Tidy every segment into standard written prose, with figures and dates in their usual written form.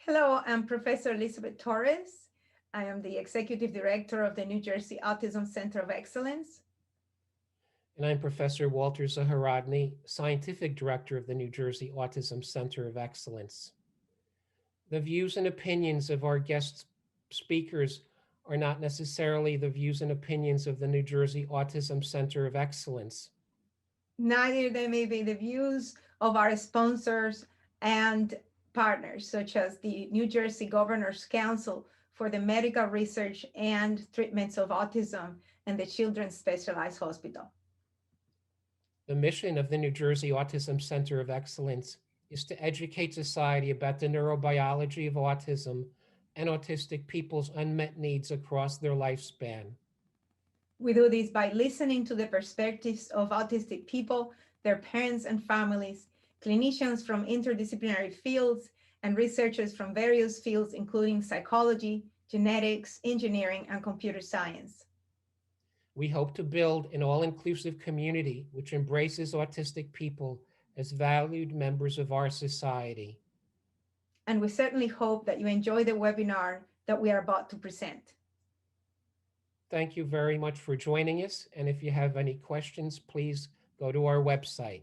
Hello, I'm Professor Elizabeth Torres. I am the Executive Director of the New Jersey Autism Center of Excellence. And I'm Professor Walter Zaharodny, Scientific Director of the New Jersey Autism Center of Excellence. The views and opinions of our guest speakers are not necessarily the views and opinions of the New Jersey Autism Center of Excellence. Neither they may be the views of our sponsors and partners, such as the New Jersey Governor's Council for the Medical Research and Treatments of Autism and the Children's Specialized Hospital. The mission of the New Jersey Autism Center of Excellence is to educate society about the neurobiology of autism and autistic people's unmet needs across their lifespan. We do this by listening to the perspectives of autistic people, their parents and families, clinicians from interdisciplinary fields, and researchers from various fields, including psychology, genetics, engineering, and computer science. We hope to build an all-inclusive community which embraces autistic people as valued members of our society. And we certainly hope that you enjoy the webinar that we are about to present. Thank you very much for joining us. And if you have any questions, please go to our website.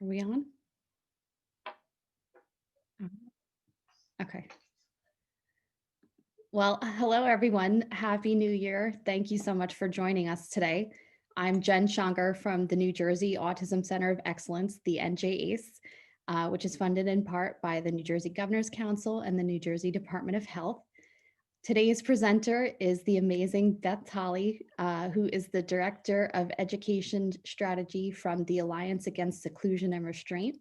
Are we on? Okay. Well, hello, everyone. Happy New Year. Thank you so much for joining us today. I'm Jen Schonger from the New Jersey Autism Center of Excellence, the NJACE, which is funded in part by the New Jersey Governor's Council and the New Jersey Department of Health. Today's presenter is the amazing Beth Tolley, who is the Director of Education Strategy from the Alliance Against Seclusion and Restraint.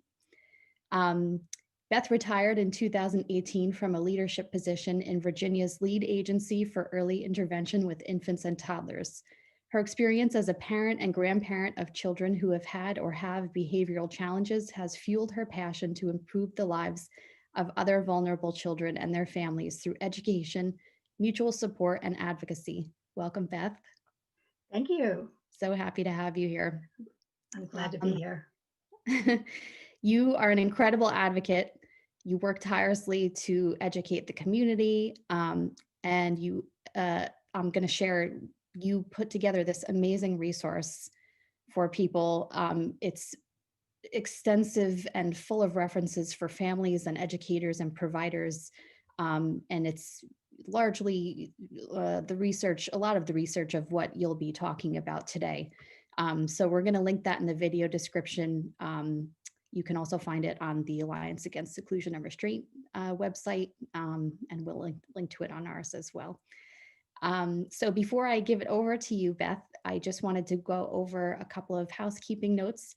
Beth retired in 2018 from a leadership position in Virginia's lead agency for early intervention with infants and toddlers. Her experience as a parent and grandparent of children who have had or have behavioral challenges has fueled her passion to improve the lives of other vulnerable children and their families through education, mutual support, and advocacy. Welcome, Beth. Thank you. So happy to have you here. I'm glad to be here. You are an incredible advocate. You work tirelessly to educate the community, and you, I'm going to share, you put together this amazing resource for people. It's extensive and full of references for families and educators and providers, and it's largely the research, a lot of the research of what you'll be talking about today. So we're going to link that in the video description. You can also find it on the Alliance Against Seclusion and Restraint website, and we'll link to it on ours as well. So before I give it over to you, Beth, I just wanted to go over a couple of housekeeping notes.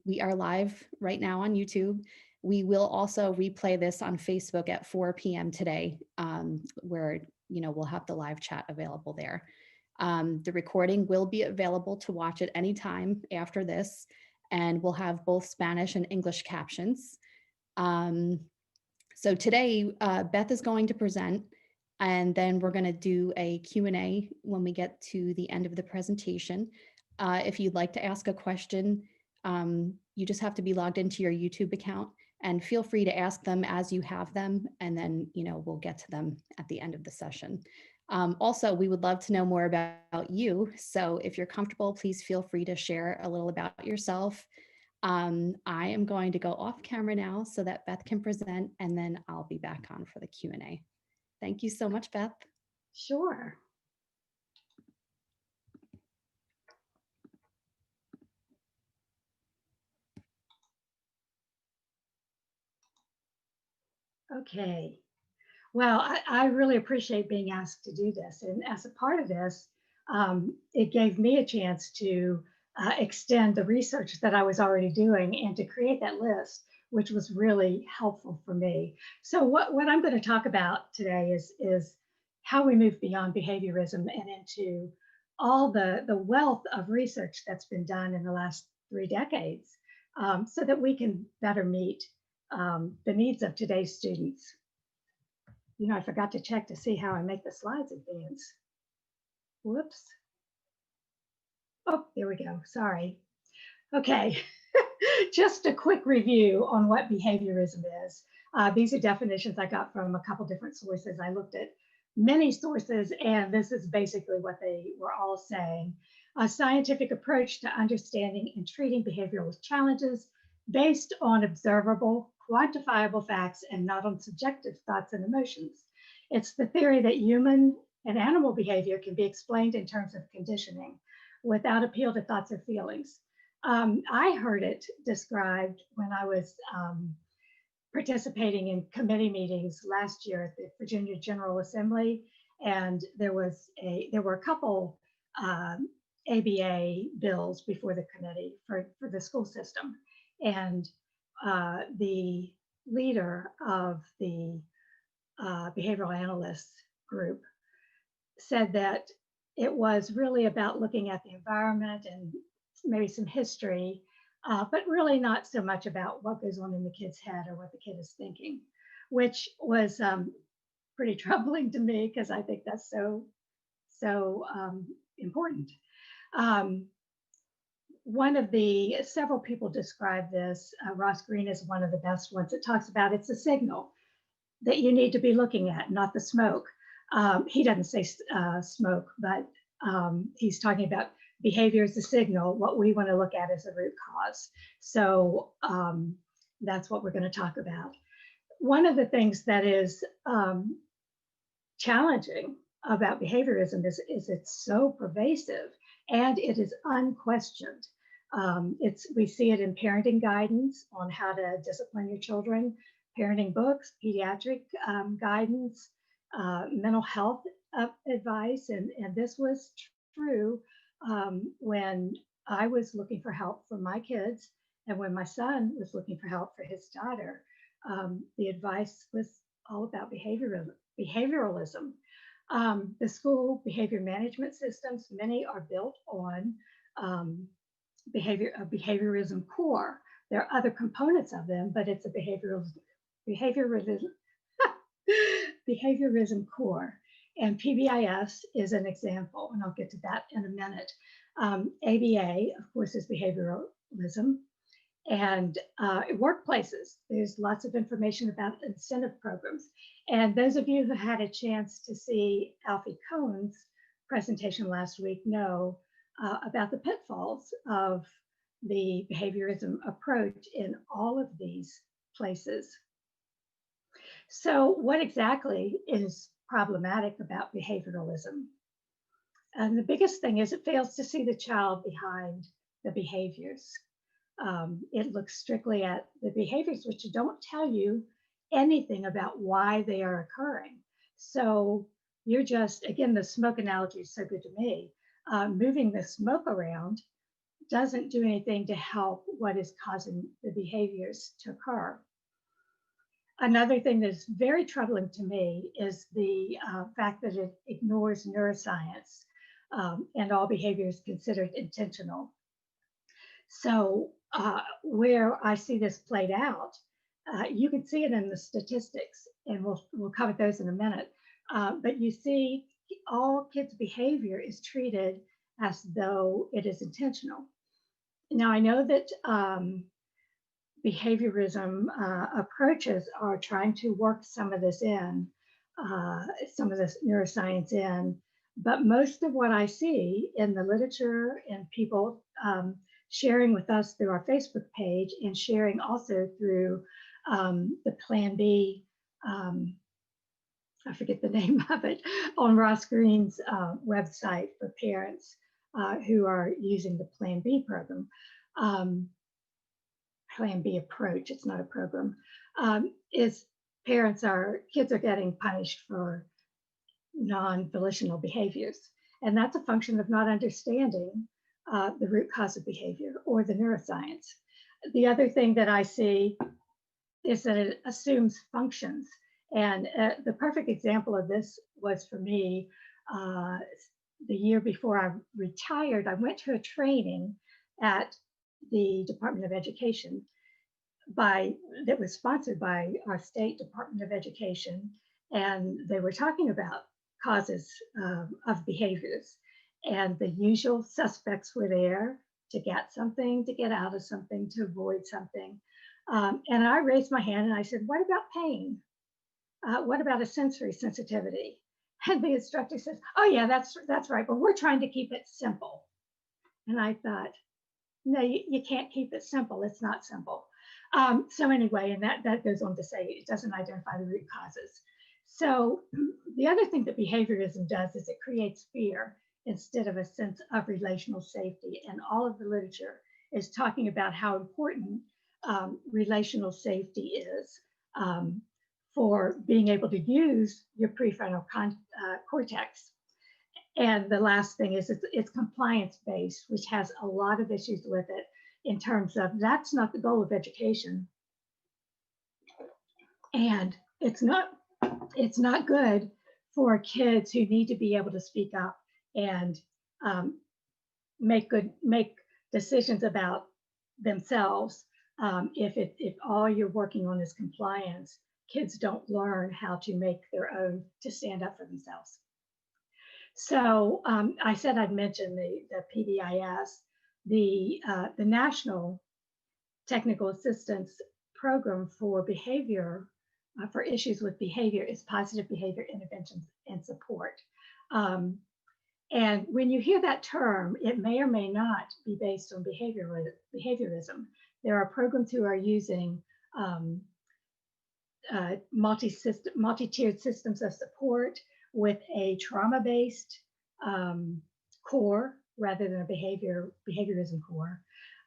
We are live right now on YouTube. We will also replay this on Facebook at 4 p.m. today, where we'll have the live chat available there. The recording will be available to watch at any time after this, and we'll have both Spanish and English captions. So today, Beth is going to present, and then we're going to do a Q&A when we get to the end of the presentation. If you'd like to ask a question, you just have to be logged into your YouTube account, and feel free to ask them as you have them, and then we'll get to them at the end of the session. Also, we would love to know more about you. So if you're comfortable, please feel free to share a little about yourself. I am going to go off camera now so that Beth can present, and then I'll be back on for the Q&A. Thank you so much, Beth. Sure. Okay. Well, I really appreciate being asked to do this. And as a part of this, it gave me a chance to extend the research that I was already doing and to create that list, which was really helpful for me. So what I'm going to talk about today is how we move beyond behaviorism and into all the wealth of research that's been done in the last 3 decades, so that we can better meet the needs of today's students. You know, I forgot to check to see how I make the slides advance. Whoops. Oh, there we go. Sorry. Okay. Just a quick review on what behaviorism is. These are definitions I got from a couple different sources. I looked at many sources, and this is basically what they were all saying. A scientific approach to understanding and treating behavioral challenges based on observable, quantifiable facts and not on subjective thoughts and emotions. It's the theory that human and animal behavior can be explained in terms of conditioning without appeal to thoughts or feelings. I heard it described when I was participating in committee meetings last year at the Virginia General Assembly, and there were a couple ABA bills before the committee for the school system, and the leader of the behavioral analysts group said that it was really about looking at the environment and maybe some history, but really not so much about what goes on in the kid's head or what the kid is thinking, which was pretty troubling to me because I think that's so important. One of the several people describe this, Ross Green is one of the best ones. It talks about it's a signal that you need to be looking at, not the smoke. He doesn't say smoke, but he's talking about behavior as a signal. What we want to look at is the root cause. So that's what we're going to talk about. One of the things that is challenging about behaviorism is it's so pervasive and it is unquestioned. We see it in parenting guidance on how to discipline your children, parenting books, pediatric guidance, mental health advice, and this was true when I was looking for help for my kids and when my son was looking for help for his daughter. The advice was all about behavioralism. The school behavior management systems, many are built on behaviorism core. There are other components of them, but it's a behaviorism core. And PBIS is an example, and I'll get to that in a minute. ABA, of course, is behavioralism. And workplaces, there's lots of information about incentive programs. And those of you who had a chance to see Alfie Cohn's presentation last week know about the pitfalls of the behaviorism approach in all of these places. So what exactly is problematic about behavioralism? And the biggest thing is it fails to see the child behind the behaviors. It looks strictly at the behaviors, which don't tell you anything about why they are occurring. So you're just, again, the smoke analogy is so good to me. Moving the smoke around doesn't do anything to help what is causing the behaviors to occur. Another thing that's very troubling to me is the fact that it ignores neuroscience and all behaviors considered intentional. So where I see this played out, you can see it in the statistics, and we'll cover those in a minute. But you see all kids' behavior is treated as though it is intentional. Now, I know that behaviorism approaches are trying to work some of this in, some of this neuroscience in, but most of what I see in the literature and people sharing with us through our Facebook page and sharing also through the Plan B, I forget the name of it, on Ross Green's website for parents who are using the Plan B program. Plan B approach, it's not a program, is kids are getting punished for non-volitional behaviors. And that's a function of not understanding the root cause of behavior or the neuroscience. The other thing that I see is that it assumes functions. And the perfect example of this was for me the year before I retired. I went to a training at the Department of Education that was sponsored by our state Department of Education. And they were talking about causes of behaviors. And the usual suspects were there to get something, to get out of something, to avoid something. And I raised my hand and I said, what about pain? What about a sensory sensitivity? And the instructor says, oh yeah, that's right, but we're trying to keep it simple. And I thought, no, you can't keep it simple. It's not simple. So anyway, and that goes on to say it doesn't identify the root causes. So the other thing that behaviorism does is it creates fear instead of a sense of relational safety. And all of the literature is talking about how important relational safety is for being able to use your prefrontal cortex. And the last thing is it's compliance-based, which has a lot of issues with it in terms of that's not the goal of education. And it's not good for kids who need to be able to speak up and make decisions about themselves. If all you're working on is compliance, kids don't learn how to make their own, to stand up for themselves. So I said I'd mention the PBIS, the National Technical Assistance Program for behavior, for issues with behavior, is positive behavior interventions and support. And when you hear that term, it may or may not be based on behaviorism. There are programs who are using multi-tiered systems of support with a trauma-based core rather than a behaviorism core.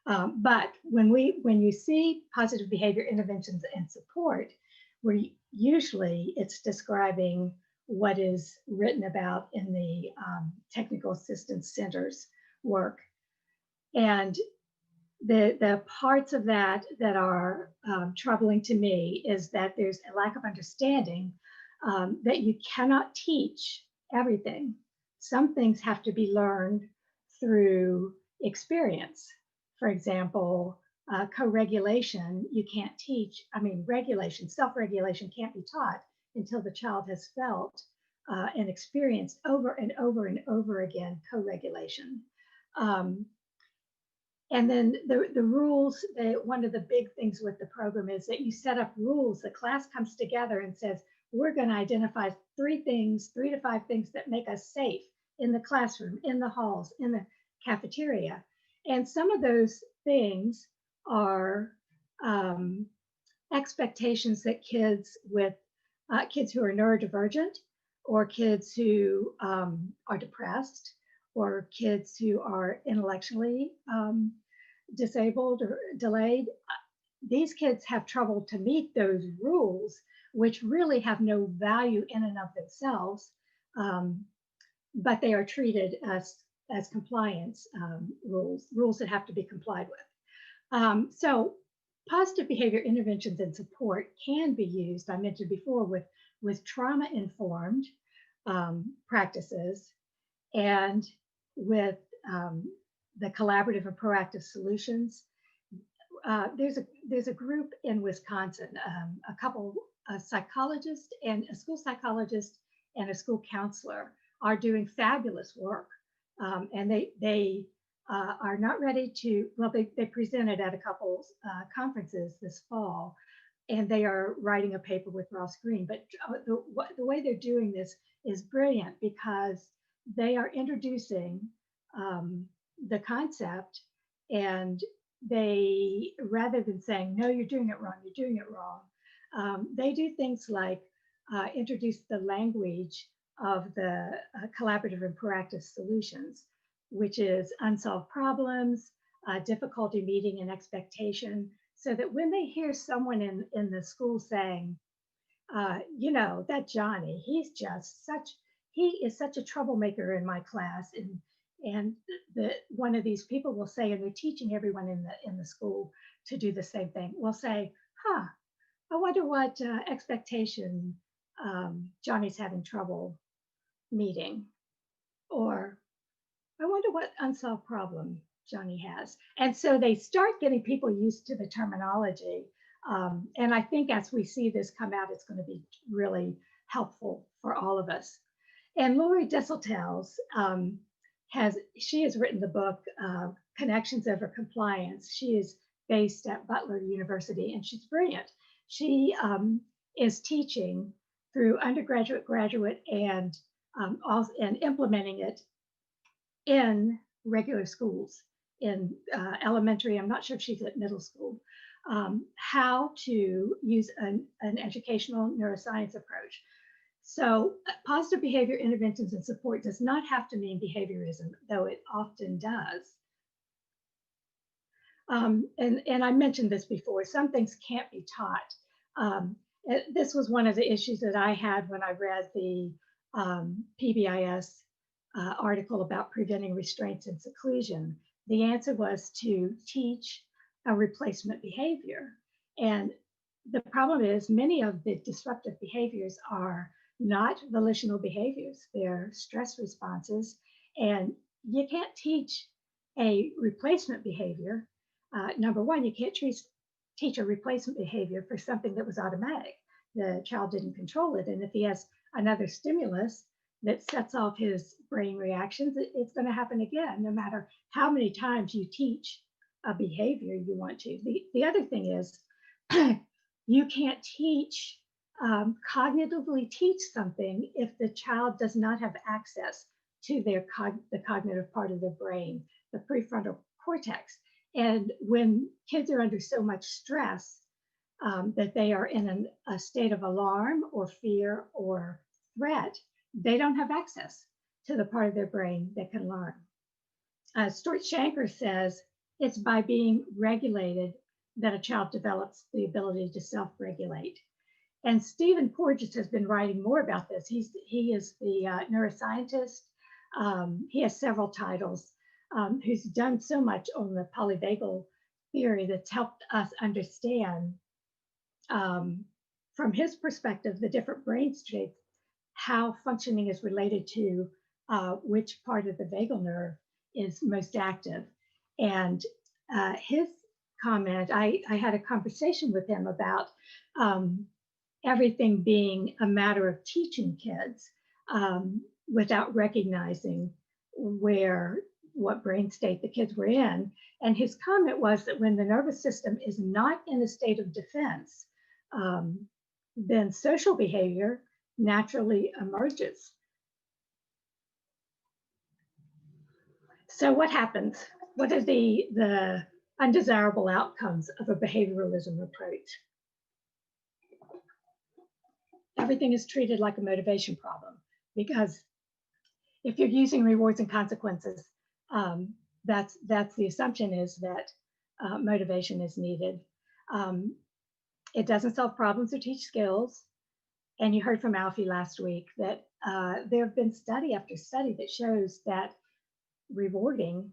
But when you see positive behavior interventions and support, where usually it's describing what is written about in the technical assistance centers work. And the parts of that are troubling to me is that there's a lack of understanding that you cannot teach everything. Some things have to be learned through experience. For example, co-regulation, you can't teach. I mean, regulation, self-regulation can't be taught until the child has felt and experienced over and over and over again co-regulation. And then the rules, one of the big things with the program is that you set up rules. The class comes together and says, we're going to identify 3 to 5 things that make us safe in the classroom, in the halls, in the cafeteria. And some of those things are expectations that kids who are neurodivergent, or kids who are depressed, or kids who are intellectually disabled or delayed, these kids have trouble to meet those rules, which really have no value in and of themselves, but they are treated as compliance rules that have to be complied with. So positive behavior interventions and support can be used, I mentioned before, with trauma-informed practices and with the collaborative and proactive solutions. There's a group in Wisconsin, a psychologist and a school psychologist and a school counselor are doing fabulous work. And they are not ready to, well, they presented at a couple conferences this fall, and they are writing a paper with Ross Green. But the way they're doing this is brilliant, because they are introducing the concept, and they, rather than saying, no, you're doing it wrong, they do things like introduce the language of the collaborative and proactive solutions, which is unsolved problems, difficulty meeting an expectation, so that when they hear someone in the school saying, you know, that Johnny, he is such a troublemaker in my class, and And one of these people will say, and they're teaching everyone in the school to do the same thing. Will say, "Huh, I wonder what expectation Johnny's having trouble meeting," or "I wonder what unsolved problem Johnny has." And so they start getting people used to the terminology. And I think as we see this come out, it's going to be really helpful for all of us. And Lori Disseltels she has written the book Connections Over Compliance. She is based at Butler University, and she's brilliant. She is teaching through undergraduate, graduate, and implementing it in regular schools, in elementary. I'm not sure if she's at middle school. How to use an educational neuroscience approach. So positive behavior interventions and support does not have to mean behaviorism, though it often does. And I mentioned this before, some things can't be taught. This was one of the issues that I had when I read the PBIS article about preventing restraints and seclusion. The answer was to teach a replacement behavior. And the problem is many of the disruptive behaviors are not volitional behaviors. They're stress responses. And you can't teach a replacement behavior. Number one, you can't teach a replacement behavior for something that was automatic. The child didn't control it. And if he has another stimulus that sets off his brain reactions, it's going to happen again, no matter how many times you teach a behavior you want to. The other thing is you can't cognitively teach something if the child does not have access to the cognitive part of the brain, the prefrontal cortex. And when kids are under so much stress that they are in a state of alarm or fear or threat, they don't have access to the part of their brain that can learn. Stuart Shanker says it's by being regulated that a child develops the ability to self-regulate. And Stephen Porges has been writing more about this. He is the neuroscientist. He has several titles. Who's done so much on the polyvagal theory that's helped us understand, from his perspective, the different brain states, how functioning is related to which part of the vagal nerve is most active. And his comment, I had a conversation with him about everything being a matter of teaching kids without recognizing what brain state the kids were in. And his comment was that when the nervous system is not in a state of defense, then social behavior naturally emerges. So what happens? What are the undesirable outcomes of a behavioralism approach? Everything is treated like a motivation problem, because if you're using rewards and consequences, that's the assumption, is that motivation is needed. It doesn't solve problems or teach skills. And you heard from Alfie last week that there have been study after study that shows that rewarding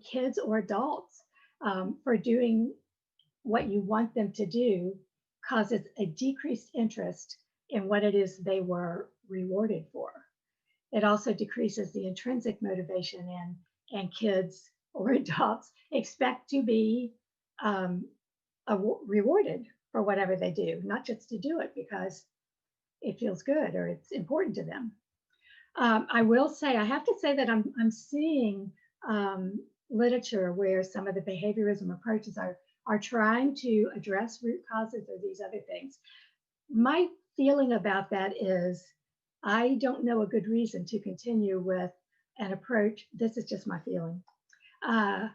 kids or adults for doing what you want them to do causes a decreased interest in what it is they were rewarded for. It also decreases the intrinsic motivation, and kids or adults expect to be rewarded for whatever they do, not just to do it because it feels good or it's important to them. I will say, I have to say that I'm seeing literature where some of the behaviorism approaches are trying to address root causes or these other things. My feeling about that is I don't know a good reason to continue with an approach. This is just my feeling. And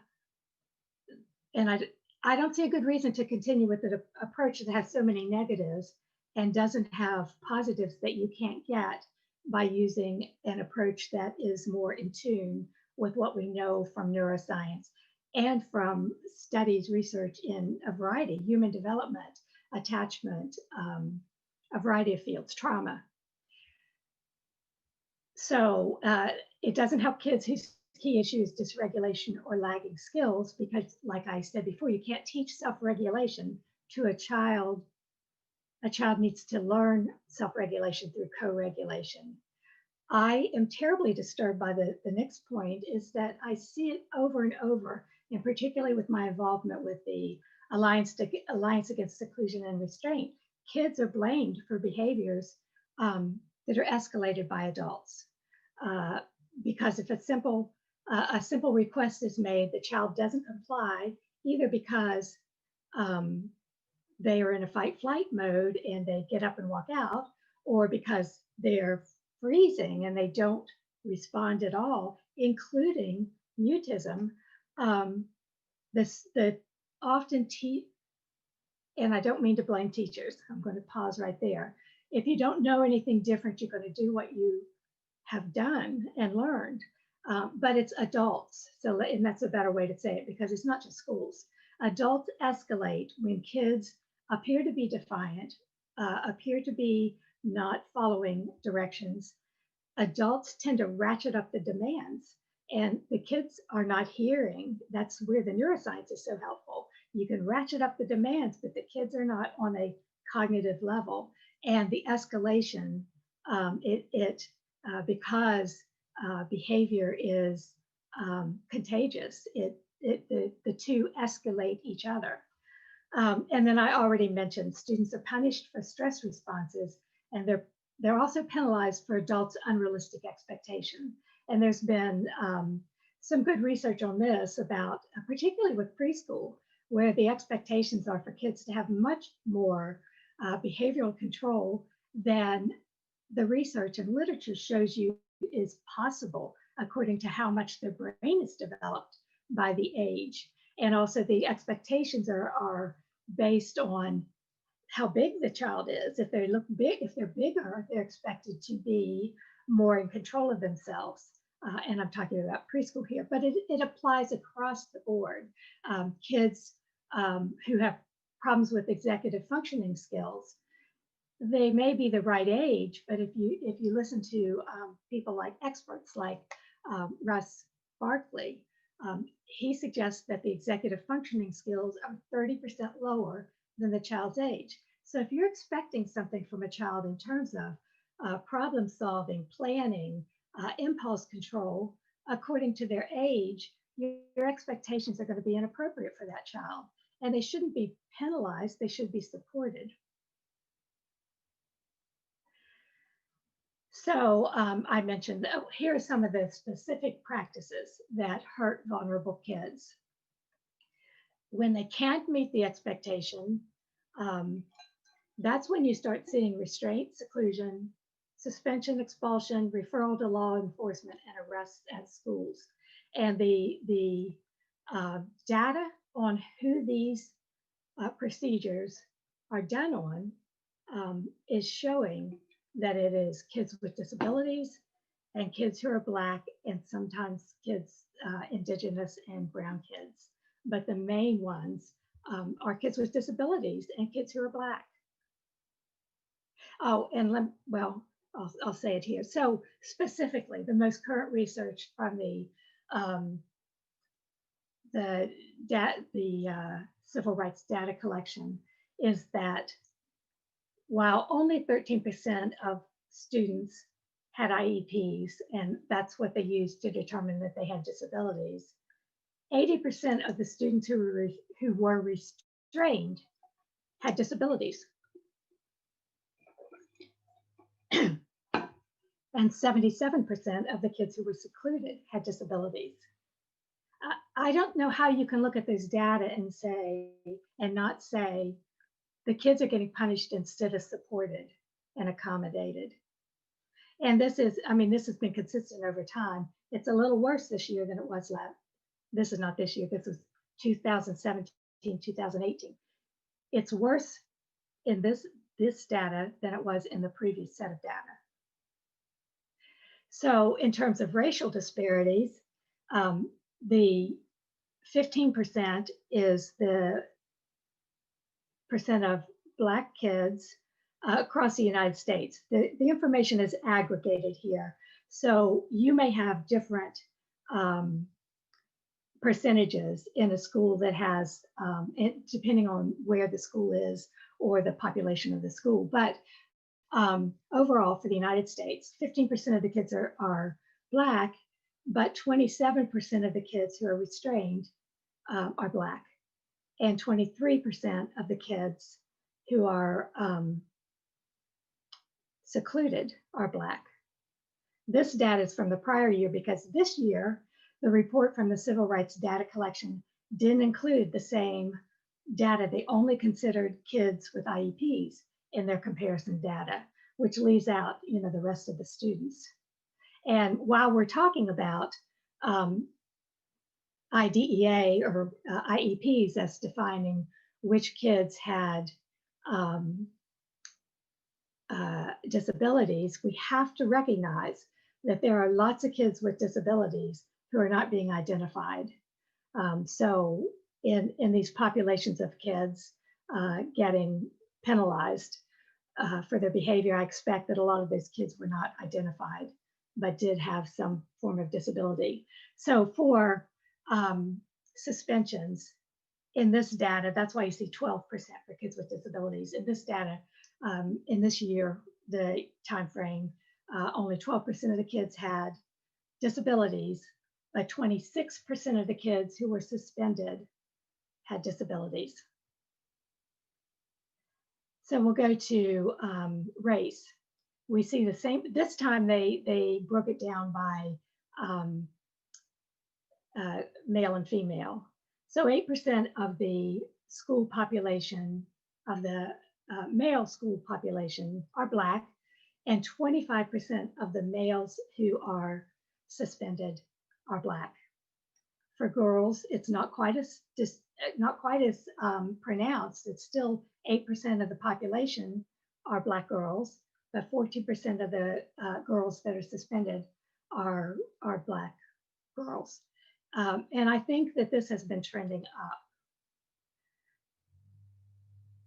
I don't see a good reason to continue with an approach that has so many negatives and doesn't have positives that you can't get by using an approach that is more in tune with what we know from neuroscience and from studies, research in a variety, human development, attachment, a variety of fields, trauma. So It doesn't help kids whose key issue is dysregulation or lagging skills, because like I said before, you can't teach self-regulation to a child. A child needs to learn self-regulation through co-regulation. I am terribly disturbed by the next point, is that I see it over and over, and particularly with my involvement with the Alliance Against Seclusion and Restraint. Kids are blamed for behaviors that are escalated by adults. Because if a simple request is made, the child doesn't comply, either because they are in a fight-flight mode and they get up and walk out, or because they're freezing and they don't respond at all, including mutism. The often and I don't mean to blame teachers. I'm going to pause right there. If you don't know anything different, you're going to do what you have done and learned. But it's adults. So, and that's a better way to say it, because it's not just schools. Adults escalate when kids appear to be defiant, appear to be not following directions. Adults tend to ratchet up the demands, and the kids are not hearing. That's where the neuroscience is so helpful. You can ratchet up the demands, but the kids are not on a cognitive level. And the escalation, because behavior is contagious, the two escalate each other. And then I already mentioned students are punished for stress responses, and they're also penalized for adults' unrealistic expectation. And there's been some good research on this about, particularly with preschool, where the expectations are for kids to have much more behavioral control than the research and literature shows you is possible, according to how much their brain is developed by the age. And also the expectations are based on how big the child is. If they look big, if they're bigger, they're expected to be more in control of themselves. And I'm talking about preschool here, but it applies across the board. Kids who have problems with executive functioning skills, they may be the right age, but if you listen to people like experts like Russ Barkley, he suggests that the executive functioning skills are 30% lower than the child's age. So if you're expecting something from a child in terms of problem solving, planning, impulse control, according to their age, your expectations are going to be inappropriate for that child. And they shouldn't be penalized, they should be supported. So I mentioned, here are some of the specific practices that hurt vulnerable kids. When they can't meet the expectation, that's when you start seeing restraint, seclusion, suspension, expulsion, referral to law enforcement, and arrests at schools. And the data on who these procedures are done on is showing that it is kids with disabilities and kids who are Black, and sometimes kids, Indigenous and brown kids. But the main ones are kids with disabilities and kids who are Black. Oh, and I'll say it here. So specifically, the most current research from the civil rights data collection is that while only 13% of students had IEPs, and that's what they used to determine that they had disabilities, 80% of the students who were restrained had disabilities. And 77% of the kids who were secluded had disabilities. I don't know how you can look at this data and not say the kids are getting punished instead of supported and accommodated. And this has been consistent over time. It's a little worse this year than it was last. This is not this year, this is 2017, 2018. It's worse in this data than it was in the previous set of data. So in terms of racial disparities, the 15% is the percent of Black kids across the United States. The information is aggregated here. So you may have different percentages in a school that has, depending on where the school is or the population of the school. But overall, for the United States, 15% of the kids are Black, but 27% of the kids who are restrained are Black, and 23% of the kids who are secluded are Black. This data is from the prior year because this year, the report from the Civil Rights Data Collection didn't include the same data. They only considered kids with IEPs in their comparison data, which leaves out, the rest of the students. And while we're talking about IDEA or IEPs as defining which kids had disabilities, we have to recognize that there are lots of kids with disabilities who are not being identified. So in these populations of kids getting penalized for their behavior, I expect that a lot of those kids were not identified, but did have some form of disability. So for suspensions in this data, that's why you see 12% for kids with disabilities. In this data, in this year, the time frame, only 12% of the kids had disabilities, but 26% of the kids who were suspended had disabilities. So we'll go to race. We see the same, this time they broke it down by male and female. So 8% of the school population, of the male school population are Black, and 25% of the males who are suspended are Black. For girls, it's not quite as pronounced. It's still 8% of the population are Black girls, but 14% of the girls that are suspended are Black girls. And I think that this has been trending up.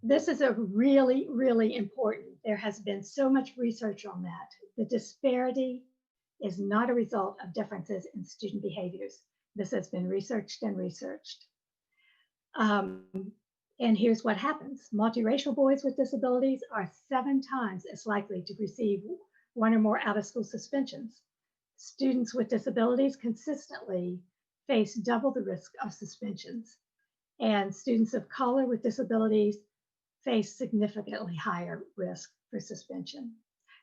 This is a really, really important. There has been so much research on that. The disparity is not a result of differences in student behaviors. This has been researched and researched. And here's what happens. Multiracial boys with disabilities are 7 times as likely to receive 1 or more out-of-school suspensions. Students with disabilities consistently face double the risk of suspensions. And students of color with disabilities face significantly higher risk for suspension.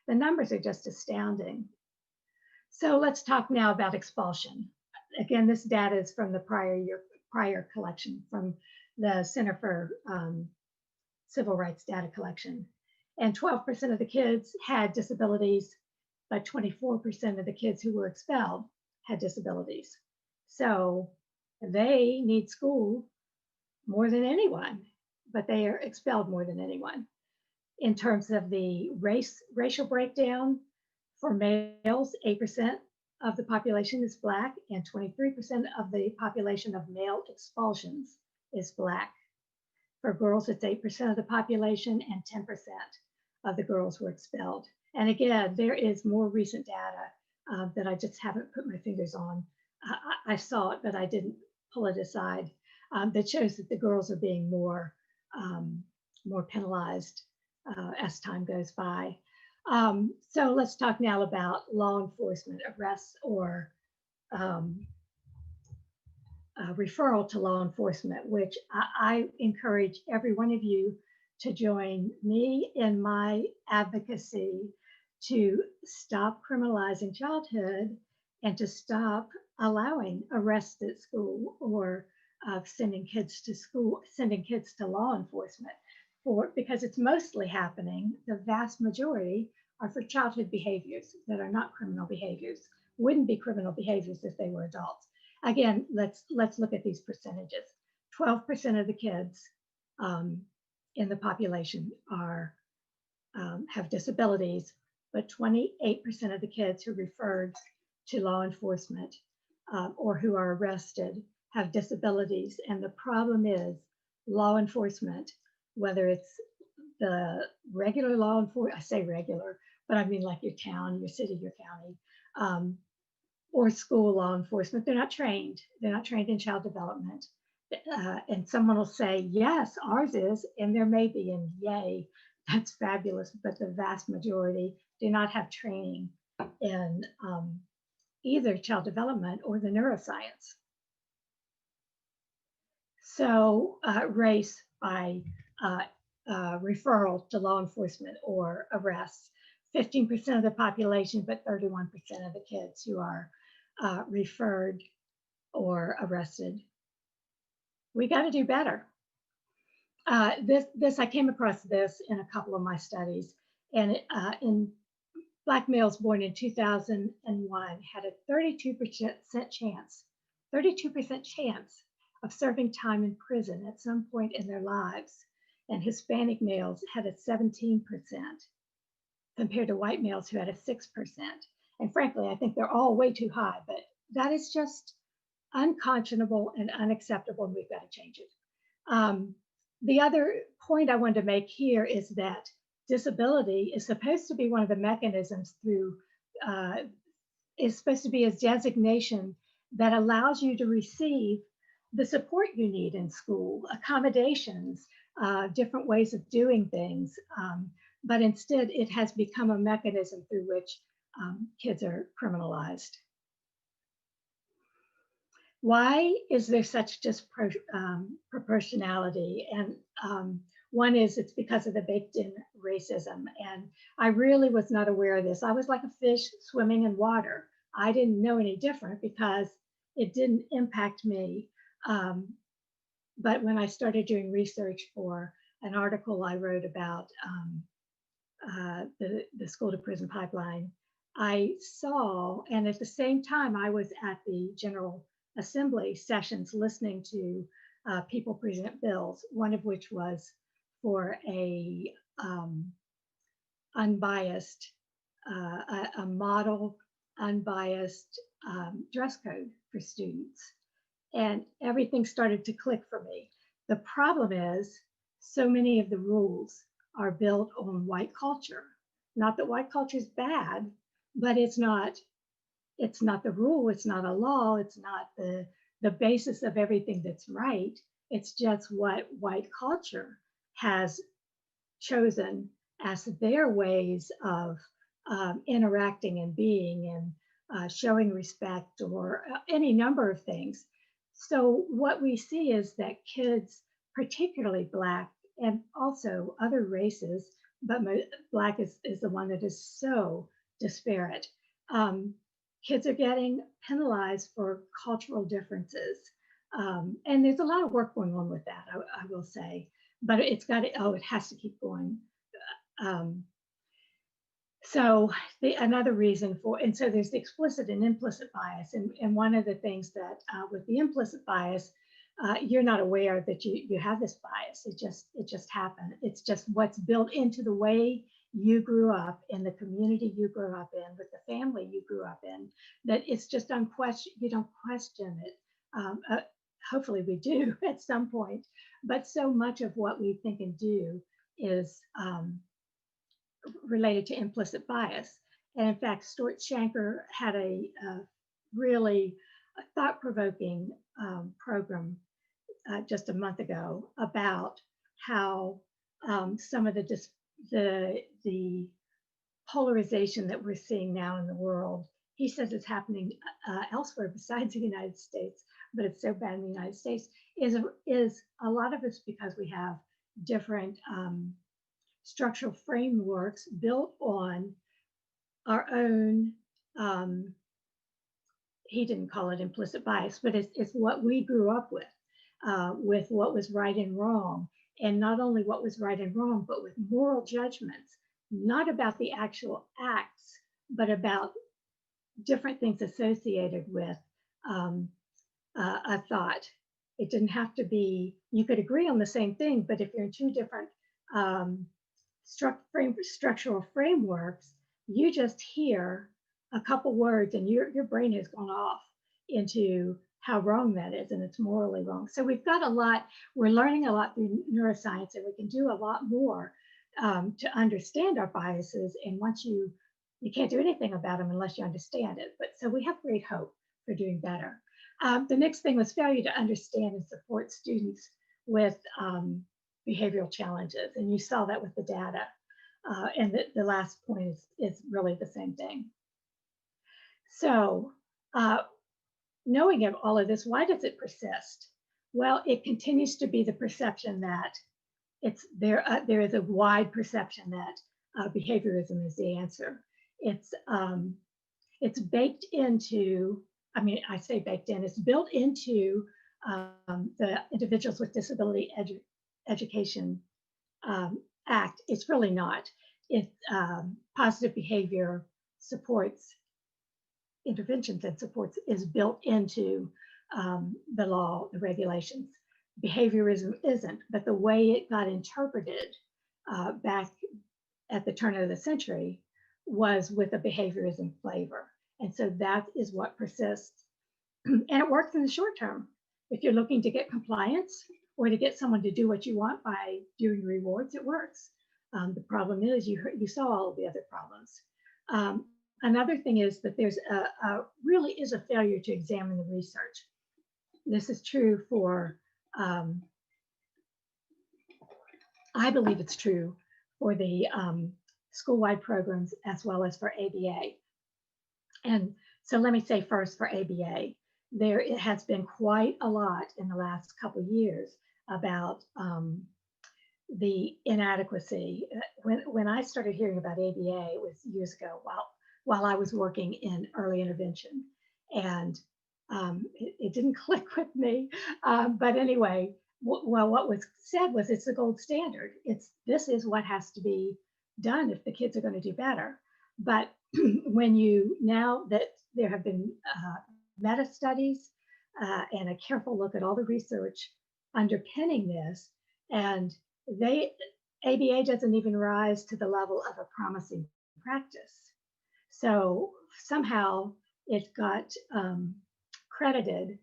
The numbers are just astounding. So let's talk now about expulsion. Again, this data is from the prior collection from the Center for Civil Rights Data Collection. And 12% of the kids had disabilities, but 24% of the kids who were expelled had disabilities. So they need school more than anyone, but they are expelled more than anyone. In terms of the racial breakdown, for males, 8% of the population is Black, and 23% of the population of male expulsions is Black. For girls, it's 8% of the population, and 10% of the girls were expelled. And again, there is more recent data that I just haven't put my fingers on. I saw it, but I didn't pull it aside, that shows that the girls are being more penalized as time goes by. So let's talk now about law enforcement arrests or referral to law enforcement, which I encourage every one of you to join me in my advocacy to stop criminalizing childhood and to stop allowing arrests at school or sending kids to school, sending kids to law enforcement, because it's mostly happening. The vast majority are for childhood behaviors that are not criminal behaviors, wouldn't be criminal behaviors if they were adults. Again, let's look at these percentages. 12% of the kids in the population have disabilities, but 28% of the kids who referred to law enforcement or who are arrested have disabilities. And the problem is law enforcement, whether it's the regular law enforcement, I say regular, but I mean like your town, your city, your county, um, or school law enforcement. They're not trained. They're not trained in child development. And someone will say, yes, ours is, and there may be, and yay, that's fabulous. But the vast majority do not have training in either child development or the neuroscience. So race by referral to law enforcement or arrests. 15% of the population, but 31% of the kids who are referred or arrested. We got to do better. I came across this in a couple of my studies, and in Black males born in 2001 had a 32% chance, 32% chance of serving time in prison at some point in their lives. And Hispanic males had a 17% compared to white males who had a 6%. And frankly, I think they're all way too high, but that is just unconscionable and unacceptable, and we've got to change it. The other point I wanted to make here is that disability is supposed to be one of the mechanisms through, is supposed to be a designation that allows you to receive the support you need in school, accommodations, different ways of doing things. But instead, it has become a mechanism through which kids are criminalized. Why is there such disproportionality? And one is it's because of the baked-in racism. And I really was not aware of this. I was like a fish swimming in water. I didn't know any different because it didn't impact me. But when I started doing research for an article I wrote about the school to prison pipeline, I saw, and at the same time, I was at the General Assembly sessions listening to people present bills, one of which was for a unbiased, a model unbiased dress code for students. And everything started to click for me. The problem is so many of the rules are built on white culture. Not that white culture is bad, but it's not the rule, it's not a law, it's not the basis of everything that's right. It's just what white culture has chosen as their ways of interacting and being and showing respect or any number of things. So what we see is that kids, particularly Black and also other races, but Black is the one that is so disparate. Kids are getting penalized for cultural differences. And there's a lot of work going on with that, I will say, but it has to keep going. So another reason and so there's the explicit and implicit bias. And one of the things that with the implicit bias, you're not aware that you have this bias. It just happened. It's just what's built into the way you grew up, in the community you grew up in, with the family you grew up in, that it's just unquestioned. You don't question it. Hopefully we do at some point, but so much of what we think and do is related to implicit bias. And in fact, Stuart Shanker had a really thought-provoking program just a month ago about how some of the polarization that we're seeing now in the world, he says it's happening elsewhere besides the United States, but it's so bad in the United States, is a lot of it's because we have different structural frameworks built on our own, he didn't call it implicit bias, but it's what we grew up with what was right and wrong. And not only what was right and wrong, but with moral judgments, not about the actual acts, but about different things associated with a thought. It didn't have to be, you could agree on the same thing, but if you're in two different structural frameworks, you just hear a couple words and your brain has gone off into how wrong that is, and it's morally wrong. So we've got a lot, we're learning a lot through neuroscience, and we can do a lot more to understand our biases. And once you you can't do anything about them unless you understand it. But so we have great hope for doing better. The next thing was failure to understand and support students with behavioral challenges. And you saw that with the data. And the last point is really the same thing. So knowing of all of this, why does it persist? Well, it continues to be the perception that there is a wide perception that behaviorism is the answer. It's baked into, I mean, I say baked in, it's built into the Individuals with Disability Education Act. It's really not. Positive behavior supports interventions and supports is built into the law, the regulations. Behaviorism isn't, but the way it got interpreted back at the turn of the century was with a behaviorism flavor. And so that is what persists. And it works in the short term. If you're looking to get compliance or to get someone to do what you want by doing rewards, it works. The problem is you saw all of the other problems. Another thing is that there's really is a failure to examine the research. This is true for, I believe it's true for the school-wide programs as well as for ABA. And so let me say first for ABA, it has been quite a lot in the last couple of years about the inadequacy. When I started hearing about ABA, it was years ago while I was working in early intervention. And it didn't click with me. But anyway, what was said was it's the gold standard. This is what has to be done if the kids are going to do better. But when now that there have been meta studies and a careful look at all the research underpinning this, and ABA doesn't even rise to the level of a promising practice. So somehow it got credited,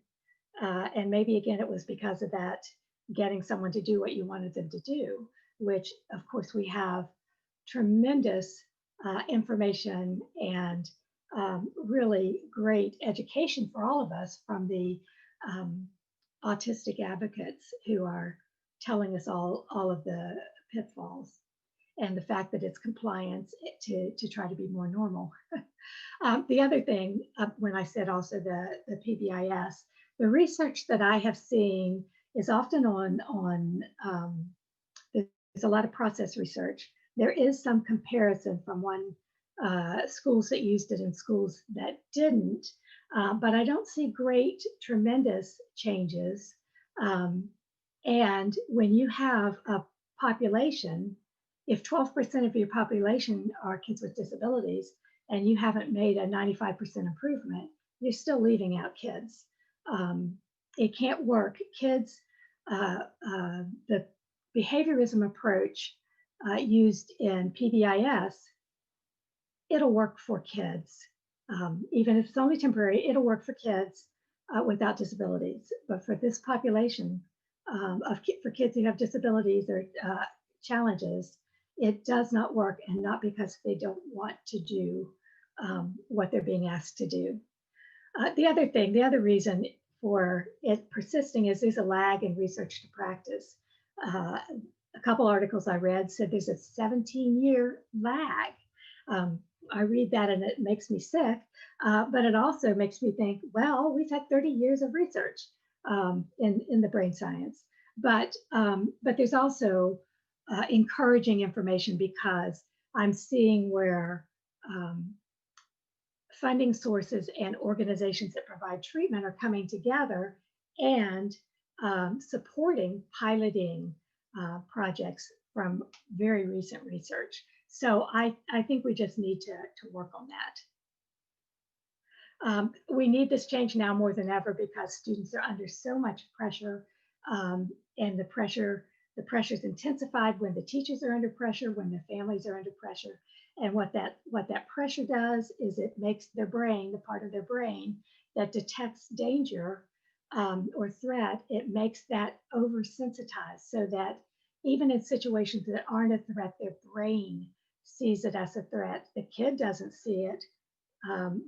and maybe again it was because of that, getting someone to do what you wanted them to do, which of course we have tremendous information and really great education for all of us from the autistic advocates who are telling us all of the pitfalls and the fact that it's compliance to try to be more normal. The other thing, when I said also the PBIS, the research that I have seen is often on there's a lot of process research. There is some comparison from schools that used it and schools that didn't, but I don't see tremendous changes. And when you have a population, if 12% of your population are kids with disabilities and you haven't made a 95% improvement, you're still leaving out kids. It can't work. Kids, the behaviorism approach used in PBIS, it'll work for kids. Even if it's only temporary, it'll work for kids without disabilities. But for this population, for kids who have disabilities or challenges, it does not work, and not because they don't want to do what they're being asked to do. The other reason for it persisting is there's a lag in research to practice. A couple articles I read said there's a 17-year lag. I read that and it makes me sick, but it also makes me think, well, we've had 30 years of research in the brain science. But there's also encouraging information, because I'm seeing where funding sources and organizations that provide treatment are coming together and supporting piloting projects from very recent research. So I think we just need to work on that. We need this change now more than ever, because students are under so much pressure, and the pressure's intensified when the teachers are under pressure, when the families are under pressure. And what that pressure does is it makes their brain, the part of their brain that detects danger or threat, it makes that oversensitized, so that even in situations that aren't a threat, their brain sees it as a threat. The kid doesn't see it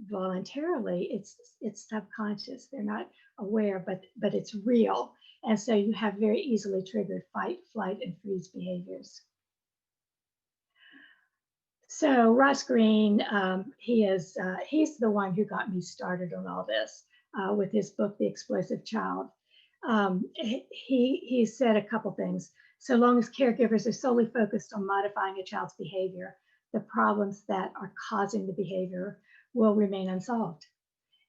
voluntarily. It's subconscious. They're not aware, but it's real. And so you have very easily triggered fight, flight, and freeze behaviors. So Ross Greene, he's the one who got me started on all this with his book, The Explosive Child. He said a couple things. So long as caregivers are solely focused on modifying a child's behavior, the problems that are causing the behavior will remain unsolved.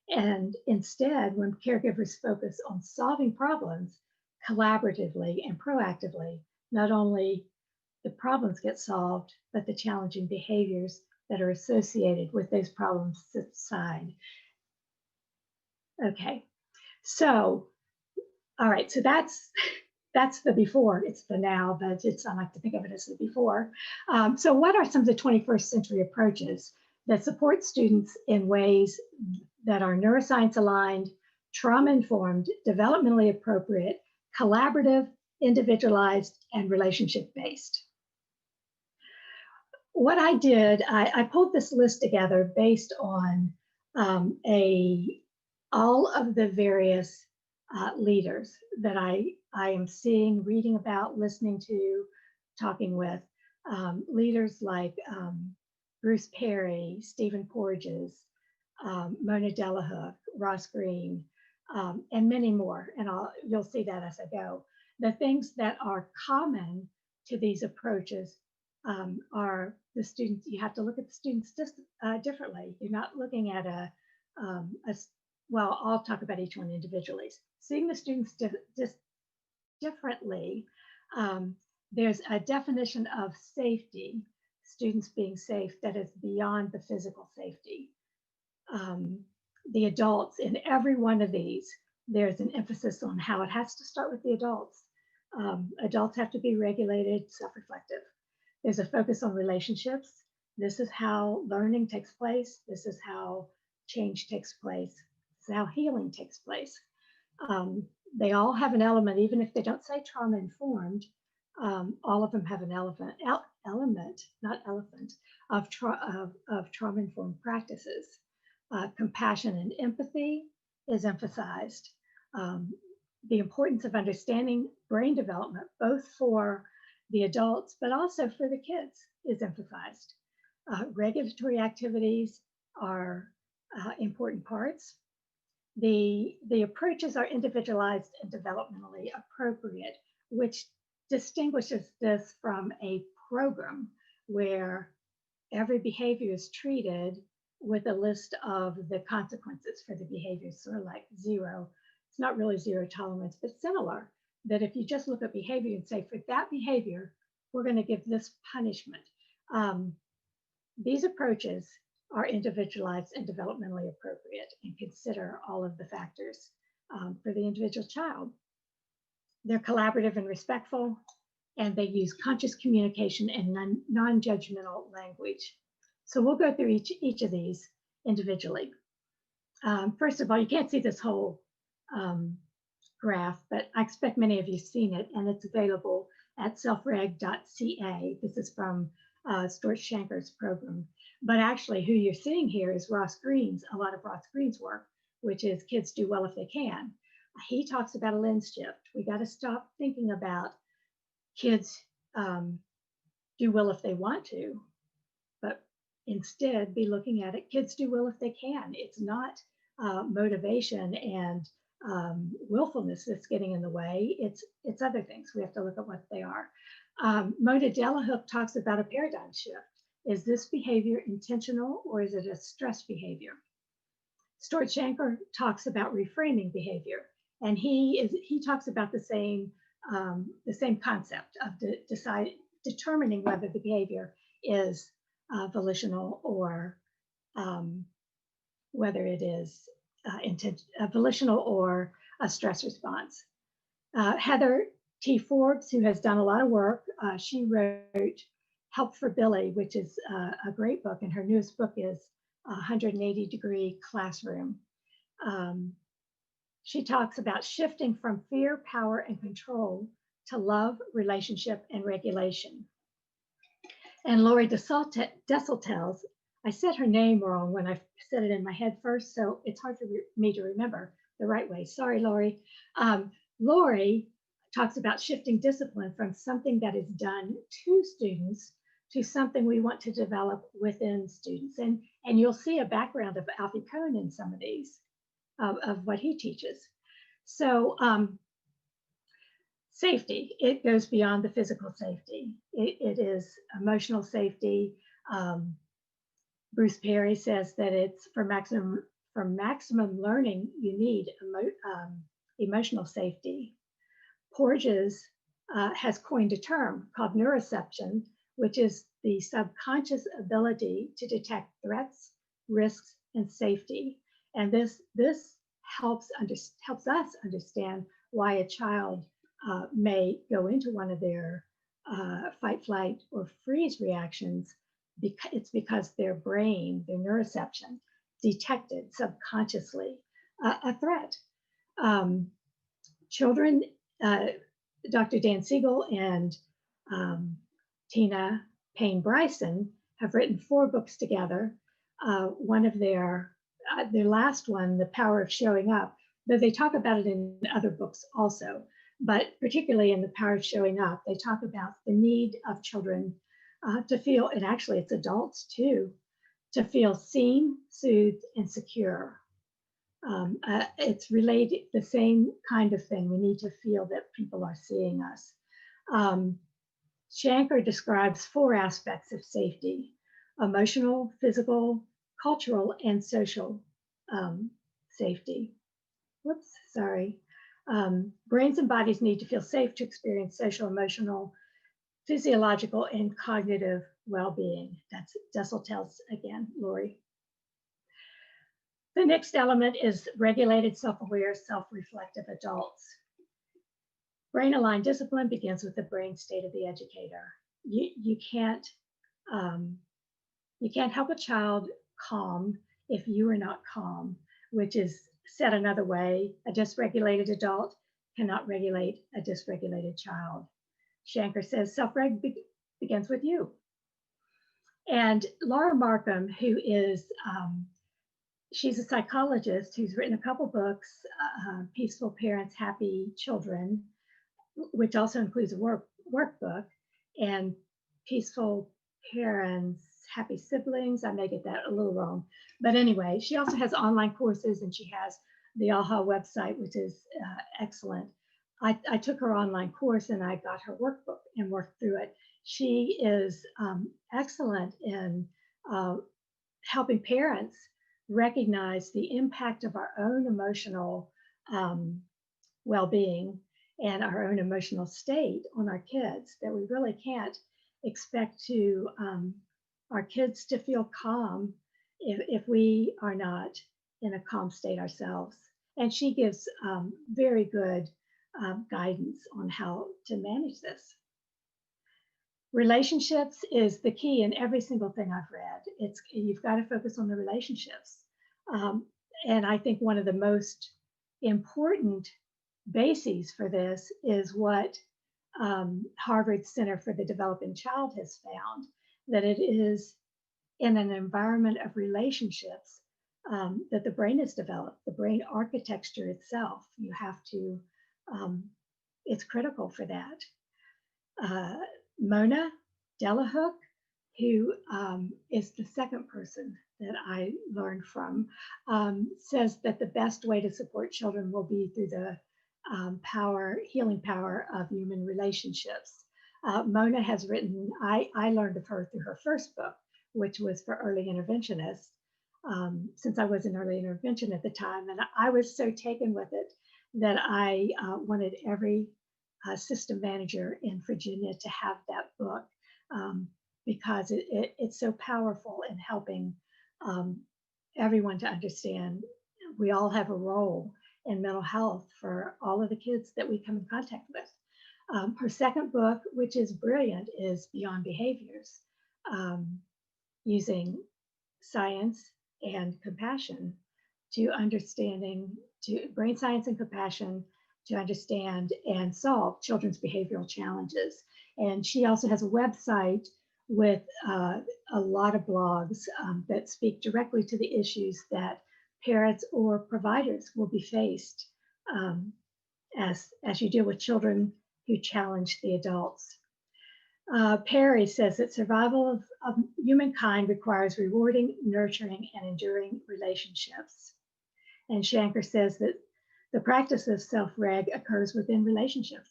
And instead, when caregivers focus on solving problems collaboratively and proactively, not only the problems get solved, but the challenging behaviors that are associated with those problems subside. Okay, so, all right, so that's the before. It's the now, but I like to think of it as the before. So what are some of the 21st century approaches that support students in ways that are neuroscience aligned, trauma informed, developmentally appropriate, collaborative, individualized, and relationship based? What I did, I pulled this list together based on all of the various leaders that I am seeing, reading about, listening to, talking with. Leaders like Bruce Perry, Stephen Porges, Mona Delahook, Ross Greene, and many more. And you'll see that as I go. The things that are common to these approaches are the students. You have to look at the students just differently. You're not looking at well, I'll talk about each one individually. Seeing the students just differently, there's a definition of safety, students being safe, that is beyond the physical safety. The adults, in every one of these, there's an emphasis on how it has to start with the adults. Adults have to be regulated, self-reflective. There's a focus on relationships. This is how learning takes place. This is how change takes place. This is how healing takes place. They all have an element, even if they don't say trauma informed, all of them have an element, not elephant, of trauma informed practices. Compassion and empathy is emphasized. The importance of understanding brain development, both for the adults, but also for the kids, is emphasized. Regulatory activities are important parts. The approaches are individualized and developmentally appropriate, which distinguishes this from a program where every behavior is treated with a list of the consequences for the behavior, sort of like zero. It's not really zero tolerance, but similar, that if you just look at behavior and say, for that behavior, we're going to give this punishment. These approaches are individualized and developmentally appropriate and consider all of the factors for the individual child. They're collaborative and respectful, and they use conscious communication and non-judgmental language. So we'll go through each of these individually. First of all, you can't see this whole graph, but I expect many of you have seen it, and it's available at selfreg.ca. This is from Stuart Shanker's program. But actually, who you're seeing here is a lot of Ross Greene's work, which is Kids Do Well If They Can. He talks about a lens shift. We got to stop thinking about kids do well if they want to, but instead be looking at it, kids do well if they can. It's not motivation and willfulness that's getting in the way. It's other things. We have to look at what they are. Mona Delahook talks about a paradigm shift. Is this behavior intentional, or is it a stress behavior? Stuart Shanker talks about reframing behavior, and he talks about the same concept of determining whether the behavior is volitional or whether it is volitional or a stress response. Heather T. Forbes, who has done a lot of work, she wrote Help for Billy, which is a great book, and her newest book is 180-Degree Classroom. She talks about shifting from fear, power, and control to love, relationship, and regulation. And Lori Desseltels, I said her name wrong when I said it in my head first, so it's hard for me to remember the right way. Sorry, Lori. Lori talks about shifting discipline from something that is done to students to something we want to develop within students. And you'll see a background of Alfie Kohn in some of these, of what he teaches. So safety, it goes beyond the physical safety. It is emotional safety. Bruce Perry says that it's for maximum learning, you need emotional safety. Porges has coined a term called neuroception, which is the subconscious ability to detect threats, risks, and safety. And this helps us understand why a child may go into one of their fight, flight, or freeze reactions. It's because their brain, their neuroception, detected subconsciously a threat. Children, Dr. Dan Siegel and Tina Payne Bryson have written 4 books together. One of their last one, The Power of Showing Up, though they talk about it in other books also, but particularly in The Power of Showing Up, they talk about the need of children to feel, and actually it's adults too, to feel seen, soothed, and secure. It's related, the same kind of thing. We need to feel that people are seeing us. Shanker describes 4 aspects of safety: emotional, physical, cultural, and social safety. Whoops, sorry. Brains and bodies need to feel safe to experience social, emotional, physiological, and cognitive well-being. That's Desseltels again, Lori. The next element is regulated, self-aware, self-reflective adults. Brain-aligned discipline begins with the brain state of the educator. You can't help a child calm if you are not calm, which is, said another way, a dysregulated adult cannot regulate a dysregulated child. Shanker says self-reg begins with you. And Laura Markham, who is, she's a psychologist who's written a couple books, Peaceful Parents, Happy Children, which also includes a workbook, and Peaceful Parents, Happy Siblings. I may get that a little wrong. But anyway, she also has online courses, and she has the AHA website, which is excellent. I took her online course and I got her workbook and worked through it. She is excellent in helping parents recognize the impact of our own emotional well-being and our own emotional state on our kids, that we really can't expect to our kids to feel calm if we are not in a calm state ourselves. And she gives very good guidance on how to manage this. Relationships is the key in every single thing I've read. You've got to focus on the relationships. And I think one of the most important bases for this is what Harvard Center for the Developing Child has found, that it is in an environment of relationships that the brain is developed, the brain architecture itself. You have to, it's critical for that. Mona Delahook, who is the second person that I learned from, says that the best way to support children will be through the healing power of human relationships. Mona has written, I learned of her through her first book, which was for early interventionists, since I was an early intervention at the time. And I was so taken with it that I wanted every system manager in Virginia to have that book, because it's so powerful in helping everyone to understand we all have a role in mental health for all of the kids that we come in contact with. Her second book, which is brilliant, is Beyond Behaviors, using science and compassion to brain science and compassion to understand and solve children's behavioral challenges. And she also has a website with a lot of blogs that speak directly to the issues that parents or providers will be faced as you deal with children who challenge the adults. Perry says that survival of humankind requires rewarding, nurturing, and enduring relationships. And Shanker says that the practice of self-reg occurs within relationships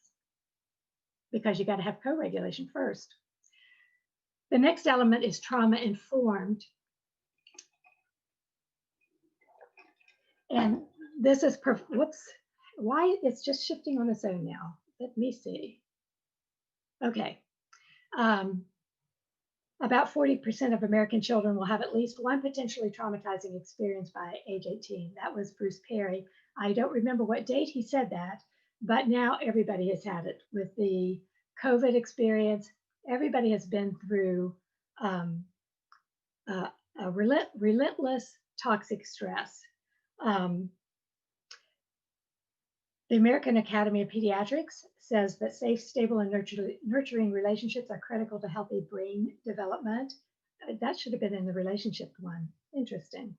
because you got to have co-regulation first. The next element is trauma-informed. And this is, whoops, why it's just shifting on its own now. Let me see. Okay. About 40% of American children will have at least one potentially traumatizing experience by age 18. That was Bruce Perry. I don't remember what date he said that, but now everybody has had it. With the COVID experience, everybody has been through a relentless toxic stress. The American Academy of Pediatrics says that safe, stable, and nurturing relationships are critical to healthy brain development. That should have been in the relationship one. Interesting.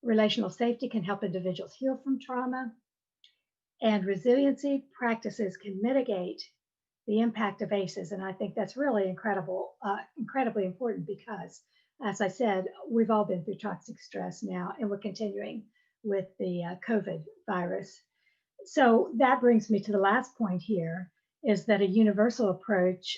Relational safety can help individuals heal from trauma. And resiliency practices can mitigate the impact of ACEs. And I think that's really incredibly important because, as I said, we've all been through toxic stress now, and we're continuing with the COVID virus. So that brings me to the last point here, is that a universal approach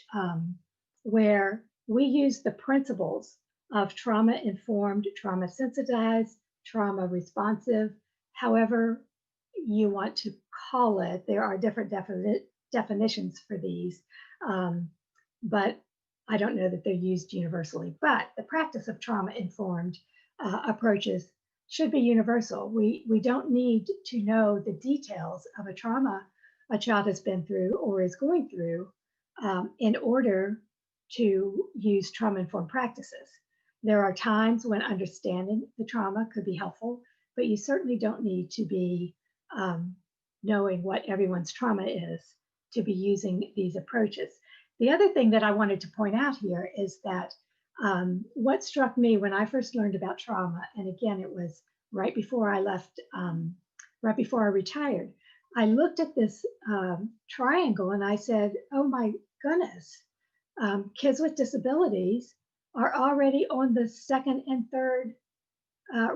where we use the principles of trauma-informed, trauma-sensitized, trauma-responsive, however you want to call it. There are different definitions for these, but I don't know that they're used universally. But the practice of trauma-informed approaches should be universal. We don't need to know the details of a trauma a child has been through or is going through in order to use trauma-informed practices. There are times when understanding the trauma could be helpful, but you certainly don't need to be knowing what everyone's trauma is to be using these approaches. The other thing that I wanted to point out here is that what struck me when I first learned about trauma, and again, it was right before I left, right before I retired, I looked at this triangle and I said, oh my goodness, kids with disabilities are already on the second and third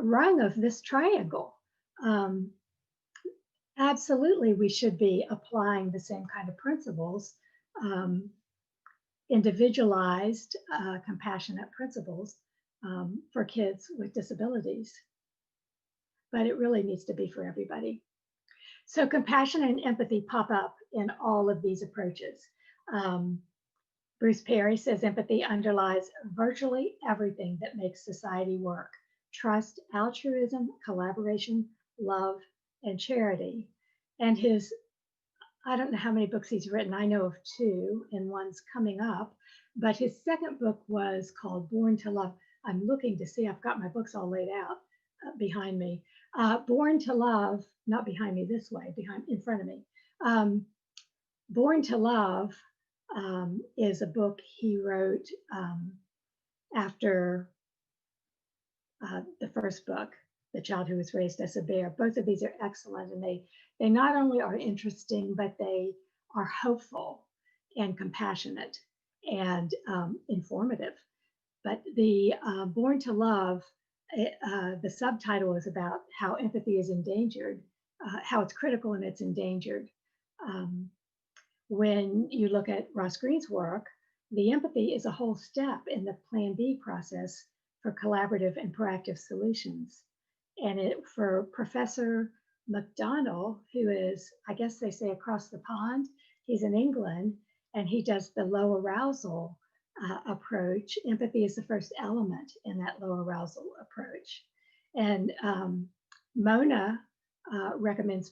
rung of this triangle. Absolutely, we should be applying the same kind of principles, individualized, compassionate principles for kids with disabilities. But it really needs to be for everybody. So compassion and empathy pop up in all of these approaches. Bruce Perry says empathy underlies virtually everything that makes society work: trust, altruism, collaboration, love, and charity. And I don't know how many books he's written. I know of 2, and one's coming up, but his second book was called Born to Love. I'm looking to see, I've got my books all laid out behind me. Born to Love, not behind me, this way, in front of me. Born to Love is a book he wrote after the first book, The Child Who Was Raised as a Bear. Both of these are excellent, and they not only are interesting, but they are hopeful and compassionate and informative. But the Born to Love, the subtitle is about how empathy is endangered, how it's critical and it's endangered. When you look at Ross Greene's work, the empathy is a whole step in the Plan B process for collaborative and proactive solutions. And for Professor McDonnell, who is, I guess they say, across the pond, he's in England, and he does the low arousal approach. Empathy is the first element in that low arousal approach. And Mona recommends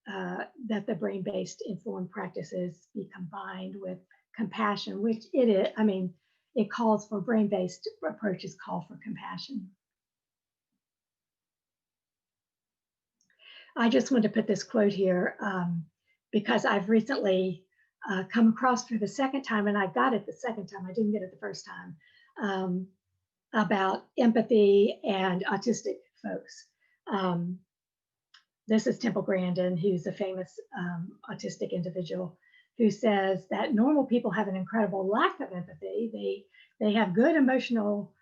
that the brain-based informed practices be combined with compassion, which it is. I mean, it calls for brain-based approaches, call for compassion. I just want to put this quote here because I've recently come across for the second time, and I got it the second time, I didn't get it the first time, about empathy and autistic folks. This is Temple Grandin, who's a famous autistic individual, who says that normal people have an incredible lack of empathy. They have good emotional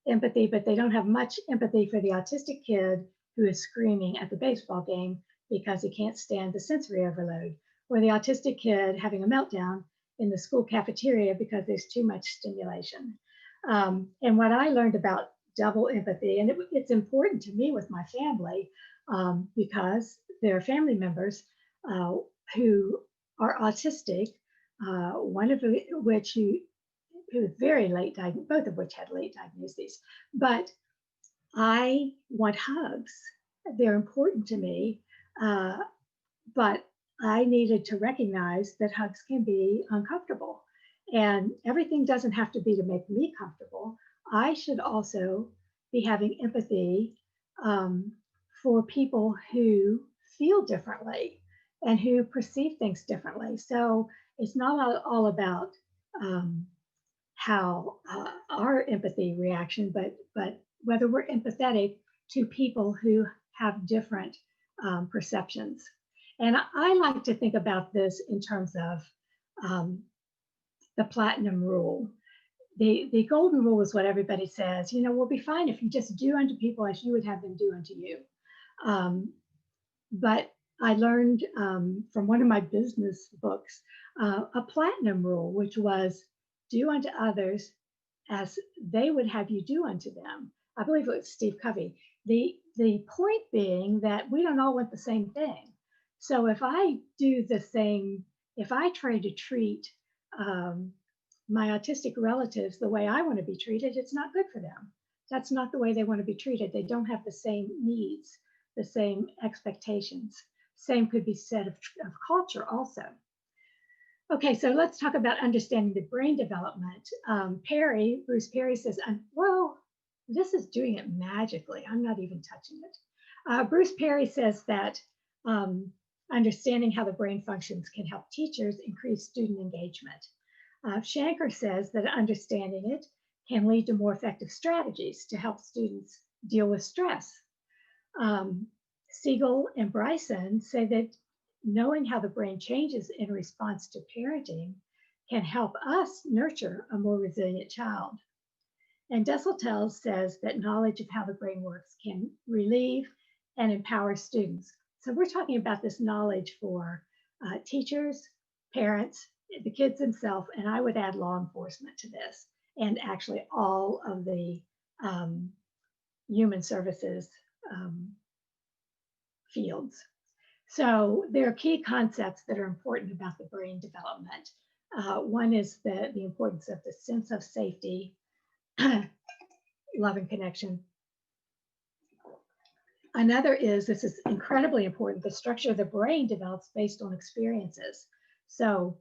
empathy, but they don't have much empathy for the autistic kid who is screaming at the baseball game because he can't stand the sensory overload, or the autistic kid having a meltdown in the school cafeteria because there's too much stimulation. And what I learned about double empathy, and it's important to me with my family, because there are family members who are autistic, one of which who was very late diagnosed, both of which had late diagnoses. But I want hugs. They're important to me, but I needed to recognize that hugs can be uncomfortable. And everything doesn't have to be to make me comfortable. I should also be having empathy for people who feel differently and who perceive things differently. So it's not all about how our empathy reaction, but whether we're empathetic to people who have different perceptions. And I like to think about this in terms of the platinum rule. The golden rule is what everybody says, we'll be fine if you just do unto people as you would have them do unto you. But I learned from one of my business books a platinum rule, which was do unto others as they would have you do unto them. I believe it was Steve Covey. The point being that we don't all want the same thing. So if I do the same, if I try to treat my autistic relatives the way I want to be treated, it's not good for them. That's not the way they want to be treated. They don't have the same needs, the same expectations. Same could be said of culture also. Okay, so let's talk about understanding the brain development. Bruce Perry says, well, this is doing it magically. I'm not even touching it. Bruce Perry says that understanding how the brain functions can help teachers increase student engagement. Shanker says that understanding it can lead to more effective strategies to help students deal with stress. Siegel and Bryson say that knowing how the brain changes in response to parenting can help us nurture a more resilient child. And Desautels says that knowledge of how the brain works can relieve and empower students. So we're talking about this knowledge for teachers, parents, the kids themselves, and I would add law enforcement to this, and actually all of the human services fields. So there are key concepts that are important about the brain development. One is the importance of the sense of safety, love and connection. Another is, this is incredibly important, the structure of the brain develops based on experiences. So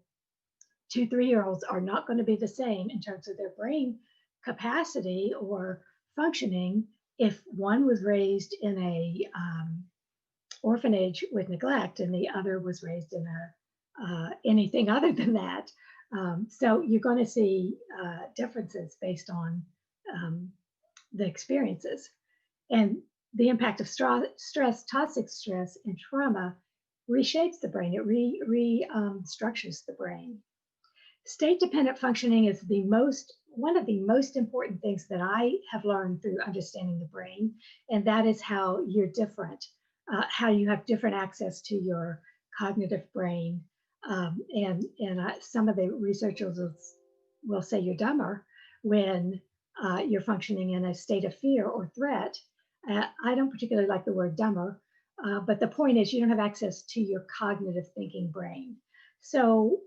2 3-year-olds are not going to be the same in terms of their brain capacity or functioning if one was raised in a orphanage with neglect and the other was raised in anything other than that. So you're going to see differences based on the experiences. And the impact of stress, toxic stress, and trauma reshapes the brain. It restructures the brain. State-dependent functioning is one of the most important things that I have learned through understanding the brain, and that is how you're different, how you have different access to your cognitive brain. And some of the researchers will say you're dumber when you're functioning in a state of fear or threat. I don't particularly like the word dumber, but the point is you don't have access to your cognitive thinking brain. So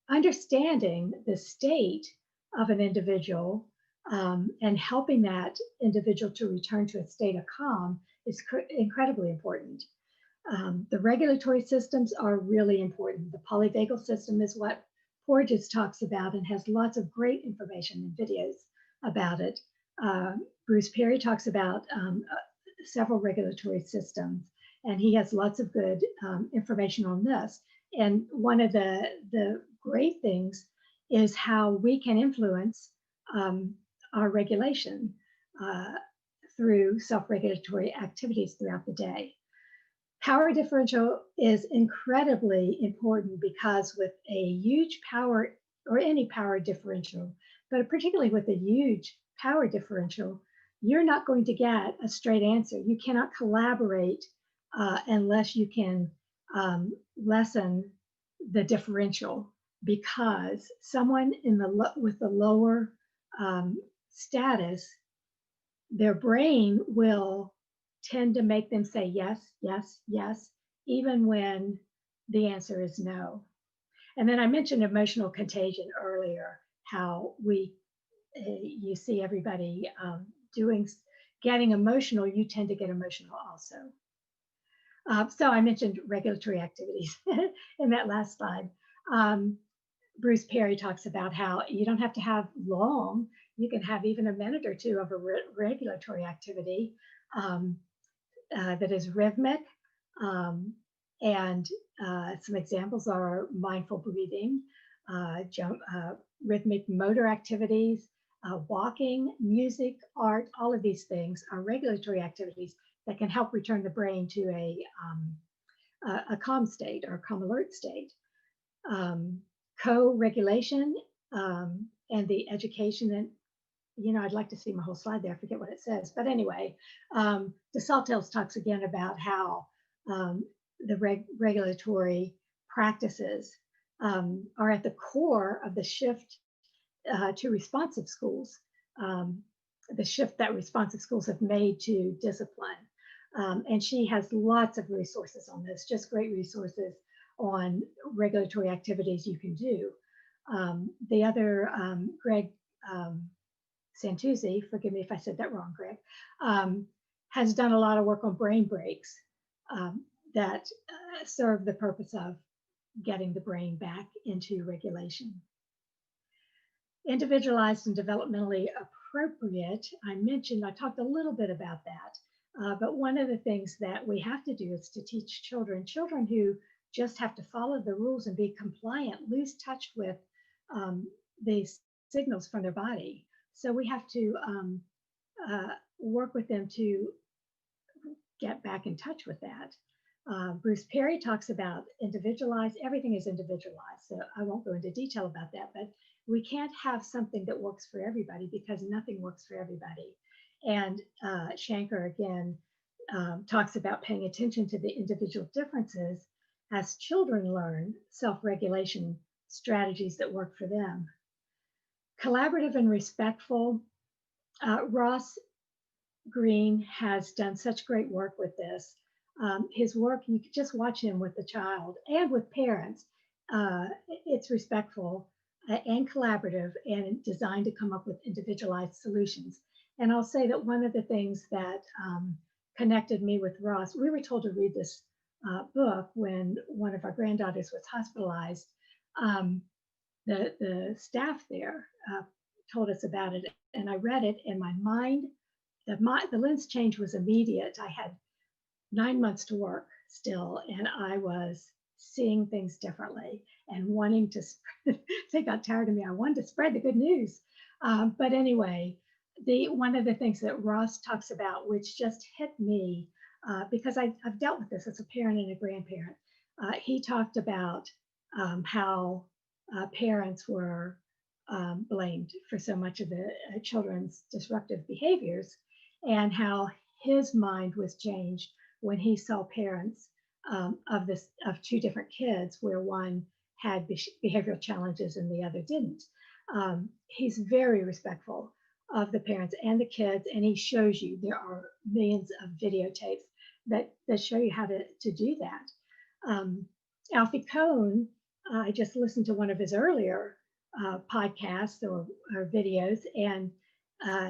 understanding the state of an individual and helping that individual to return to a state of calm is incredibly important. The regulatory systems are really important. The polyvagal system is what Porges talks about and has lots of great information and videos about it. Bruce Perry talks about several regulatory systems, and he has lots of good information on this. And one of the great things is how we can influence our regulation uh, through self-regulatory activities throughout the day. Power differential is incredibly important because with a huge power or any power differential, but particularly with a huge power differential, you're not going to get a straight answer. You cannot collaborate unless you can lessen the differential, because someone in the with the lower status, their brain will tend to make them say yes, yes, yes, even when the answer is no. And then I mentioned emotional contagion earlier, how you see everybody getting emotional, you tend to get emotional also. So I mentioned regulatory activities in that last slide. Bruce Perry talks about how you don't have to have long, you can have even a minute or two of a regulatory activity that is rhythmic. And some examples are mindful breathing, rhythmic motor activities, walking, music, art, all of these things are regulatory activities that can help return the brain to a calm state or calm alert state. Co-regulation and the education, and I'd like to see my whole slide there. I forget what it says, but anyway, DeSaltels talks again about how the regulatory practices are at the core of the shift to responsive schools, the shift that responsive schools have made to discipline. And she has lots of resources on this, just great resources on regulatory activities you can do. The other, Greg Santuzzi, forgive me if I said that wrong, Greg, has done a lot of work on brain breaks that serve the purpose of getting the brain back into regulation. Individualized and developmentally appropriate, I talked a little bit about that, but one of the things that we have to do is to teach children who just have to follow the rules and be compliant, lose touch with these signals from their body. So we have to work with them to get back in touch with that. Bruce Perry talks about individualized, everything is individualized. So I won't go into detail about that, but we can't have something that works for everybody because nothing works for everybody. And Shanker again talks about paying attention to the individual differences as children learn self-regulation strategies that work for them. Collaborative and respectful. Ross Green has done such great work with this. His work, you could just watch him with the child and with parents. It's respectful and collaborative and designed to come up with individualized solutions. And I'll say that one of the things that connected me with Ross, we were told to read this book when one of our granddaughters was hospitalized. The staff there told us about it, and I read it, and my mind, the lens change was immediate. I had 9 months to work still, and I was seeing things differently and wanting to, they got tired of me. I wanted to spread the good news. But anyway, one of the things that Ross talks about, which just hit me, because I've dealt with this as a parent and a grandparent, he talked about how parents were blamed for so much of the children's disruptive behaviors, and how his mind was changed when he saw parents of two different kids, where one had behavioral challenges and the other didn't. He's very respectful of the parents and the kids, and he shows you, there are millions of videotapes that show you how to do that. Alfie Kohn, I just listened to one of his earlier podcasts or videos, and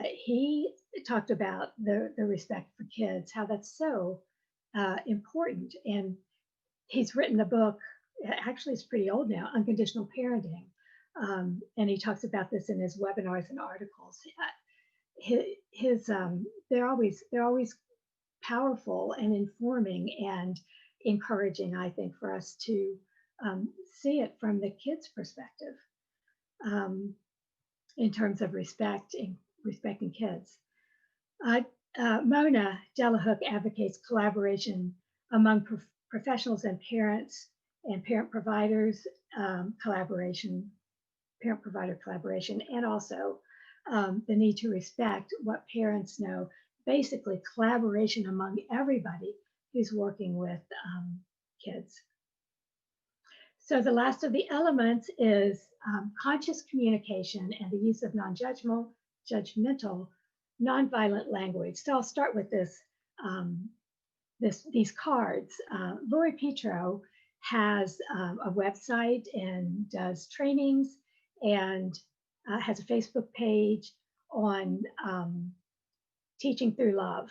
he talked about the respect for kids, how that's so important. And he's written a book, actually it's pretty old now, Unconditional Parenting. And he talks about this in his webinars and articles. They're always powerful and informing and encouraging, I think, for us to see it from the kids' perspective in terms of respecting kids. Mona Delahook advocates collaboration among professionals and parents and parent providers, parent-provider collaboration, and also the need to respect what parents know, basically collaboration among everybody who's working with kids. So the last of the elements is conscious communication and the use of non-judgmental, nonviolent language. So I'll start with these cards. Lori Petro has a website and does trainings and has a Facebook page on teaching through love,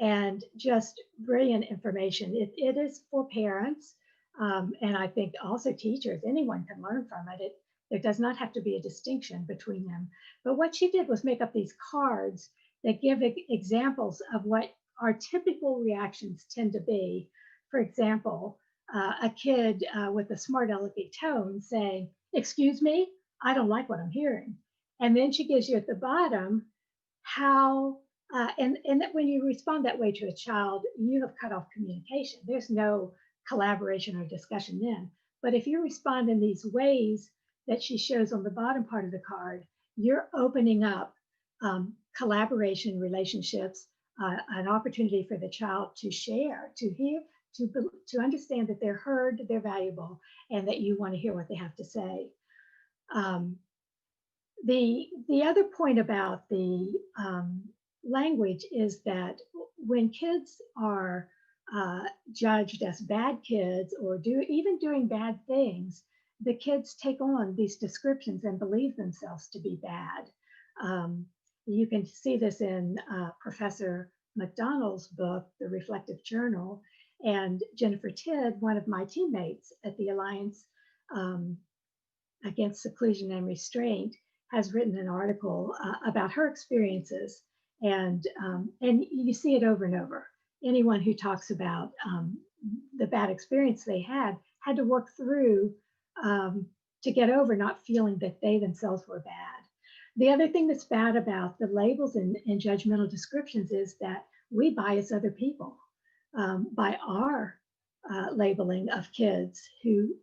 and just brilliant information. It is for parents, and I think also teachers. Anyone can learn from it. There does not have to be a distinction between them. But what she did was make up these cards that give examples of what our typical reactions tend to be. For example, a kid with a smart alecky tone saying, "Excuse me, I don't like what I'm hearing." And then she gives you at the bottom how, and that when you respond that way to a child, you have cut off communication. There's no collaboration or discussion then. But if you respond in these ways that she shows on the bottom part of the card, you're opening up collaboration relationships, an opportunity for the child to share, to hear, to understand that they're heard, they're valuable, and that you want to hear what they have to say. The other point about the language is that when kids are judged as bad kids or even doing bad things, the kids take on these descriptions and believe themselves to be bad. You can see this in Professor McDonald's book, The Reflective Journal, and Jennifer Tidd, one of my teammates at the Alliance Against Seclusion and Restraint, has written an article about her experiences, and you see it over and over. Anyone who talks about the bad experience they had to work through to get over not feeling that they themselves were bad. The other thing that's bad about the labels and judgmental descriptions is that we bias other people by our labeling of kids who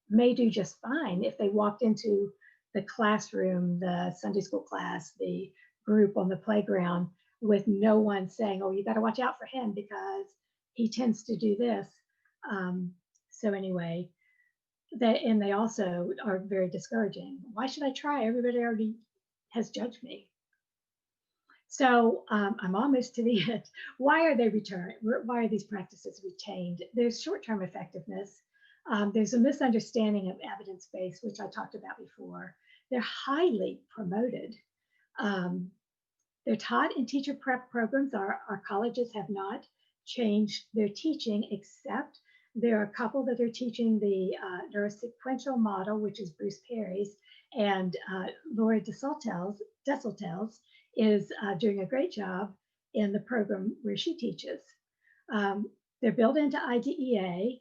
may do just fine if they walked into the classroom, the Sunday school class, the group on the playground, with no one saying, "Oh, you got to watch out for him because he tends to do this." So anyway, and they also are very discouraging. Why should I try? Everybody already has judged me. So I'm almost to the end. Why are they returned? Why are these practices retained? There's short-term effectiveness. There's a misunderstanding of evidence base, which I talked about before. They're highly promoted. They're taught in teacher prep programs. Our colleges have not changed their teaching, except there are a couple that are teaching the neurosequential model, which is Bruce Perry's, and Laura Desautels is doing a great job in the program where she teaches. They're built into IDEA,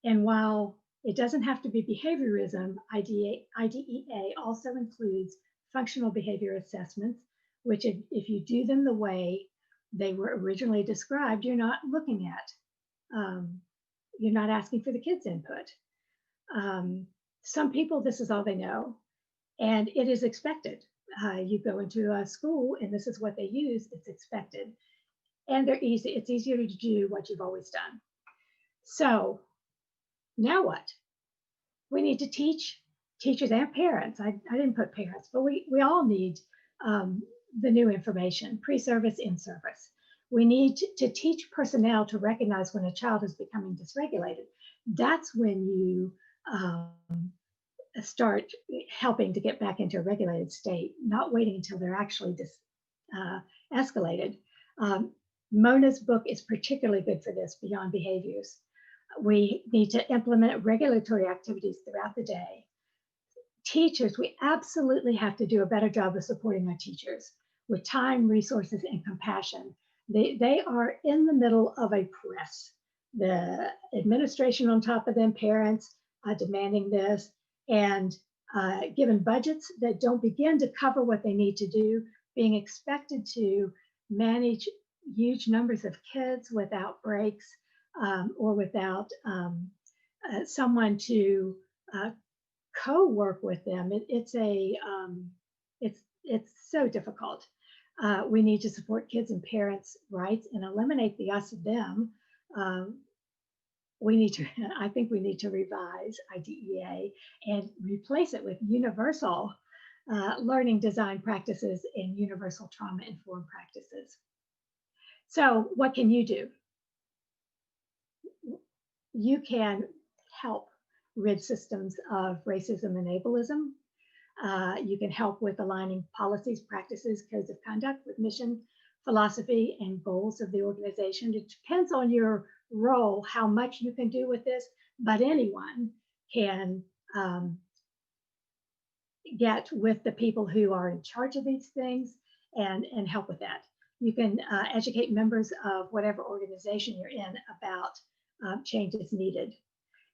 and while it doesn't have to be behaviorism, IDEA also includes functional behavior assessments, which if you do them the way they were originally described, you're not looking at. You're not asking for the kids' input. Some people, this is all they know, and it is expected. You go into a school and this is what they use, it's expected. And they're easy. It's easier to do what you've always done. So now what? We need to teach teachers and parents. I didn't put parents, but we all need the new information, pre-service, in-service. We need to teach personnel to recognize when a child is becoming dysregulated. That's when you start helping to get back into a regulated state, not waiting until they're actually escalated. Mona's book is particularly good for this, Beyond Behaviors. We need to implement regulatory activities throughout the day. Teachers, we absolutely have to do a better job of supporting our teachers with time, resources, and compassion. They are in the middle of a press. The administration on top of them, parents, demanding this, and given budgets that don't begin to cover what they need to do, being expected to manage huge numbers of kids without breaks, or without someone to co-work with them. It's so difficult. We need to support kids and parents' rights and eliminate the us and them. I think we need to revise IDEA and replace it with universal learning design practices and universal trauma-informed practices. So what can you do? You can help rid systems of racism and ableism. You can help with aligning policies, practices, codes of conduct with mission, philosophy, and goals of the organization. It depends on your role, how much you can do with this, but anyone can get with the people who are in charge of these things and help with that. You can educate members of whatever organization you're in about changes needed.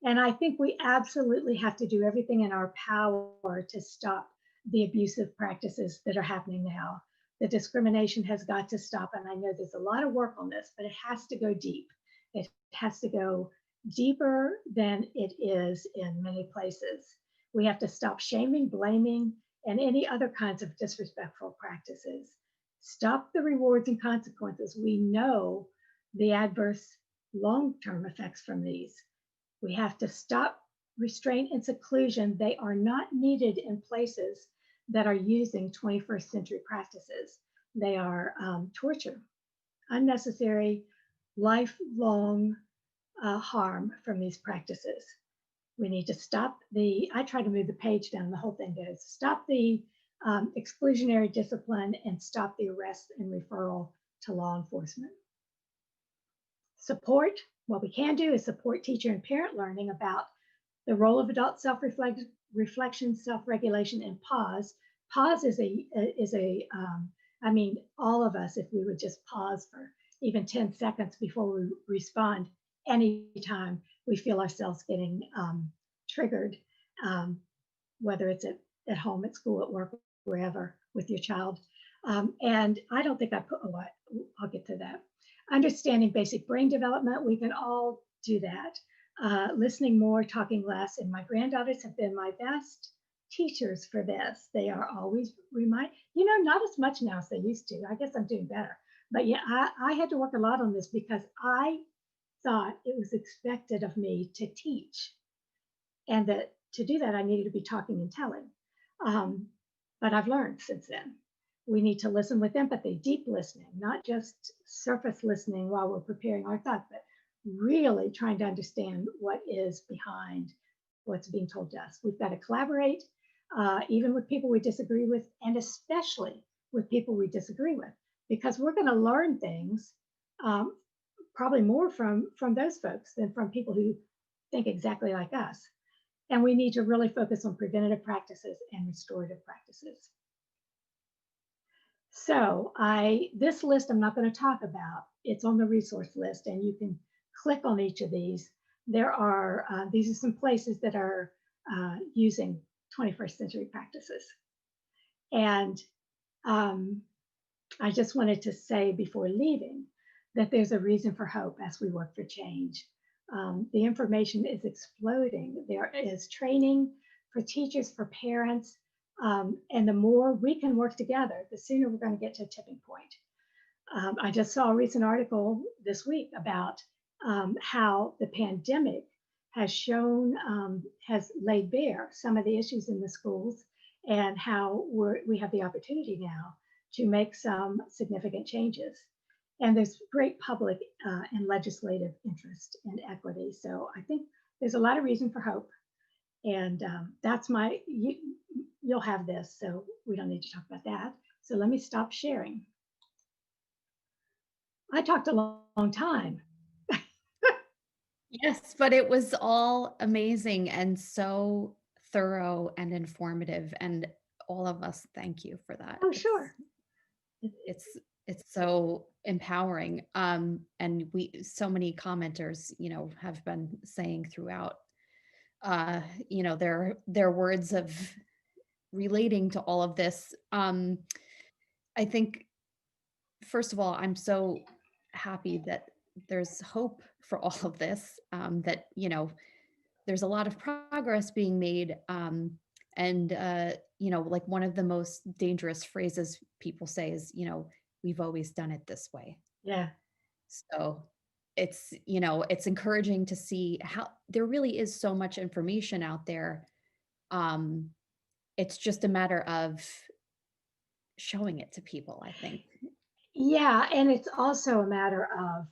And I think we absolutely have to do everything in our power to stop the abusive practices that are happening now. The discrimination has got to stop. And I know there's a lot of work on this, but it has to go deep. It has to go deeper than it is in many places. We have to stop shaming, blaming, and any other kinds of disrespectful practices. Stop the rewards and consequences. We know the adverse long-term effects from these. We have to stop restraint and seclusion. They are not needed in places that are using 21st century practices. They are torture, unnecessary, lifelong harm from these practices. We need to stop I try to move the page down, the whole thing goes, stop the exclusionary discipline and stop the arrest and referral to law enforcement. Support, what we can do is support teacher and parent learning about the role of adult self-reflection, self-regulation, and pause. Pause is I mean, all of us, if we would just pause for even 10 seconds before we respond, anytime we feel ourselves getting triggered, whether it's at home, at school, at work, wherever, with your child. And I don't think I put a lot, I'll get to that. Understanding basic brain development, we can all do that. Listening more, talking less, and my granddaughters have been my best teachers for this. They are always not as much now as they used to. I guess I'm doing better. But yeah, I had to work a lot on this because I thought it was expected of me to teach. And that to do that, I needed to be talking and telling. But I've learned since then. We need to listen with empathy, deep listening, not just surface listening while we're preparing our thoughts, but really trying to understand what is behind what's being told to us. We've got to collaborate, even with people we disagree with, and especially with people we disagree with, because we're going to learn things probably more from those folks than from people who think exactly like us. And we need to really focus on preventative practices and restorative practices. So this list I'm not going to talk about. It's on the resource list, and you can click on each of these. These are some places that are using 21st century practices. And I just wanted to say before leaving that there's a reason for hope as we work for change. The information is exploding. There is training for teachers, for parents, and the more we can work together, the sooner we're going to get to a tipping point. I just saw a recent article this week about how the pandemic has has laid bare some of the issues in the schools, and how we have the opportunity now to make some significant changes. And there's great public and legislative interest in equity. So I think there's a lot of reason for hope. And that's you'll have this, so we don't need to talk about that. So let me stop sharing. I talked a long time. Yes, but it was all amazing and so thorough and informative. And all of us thank you for that. Oh, sure. It's so empowering. And so many commenters, have been saying throughout their words of relating to all of this. I think, first of all, I'm so happy that there's hope for all of this, that, there's a lot of progress being made. And, like one of the most dangerous phrases people say is, we've always done it this way. Yeah. So it's encouraging to see how there really is so much information out there. Um, it's just a matter of showing it to people, I think. Yeah, and it's also a matter of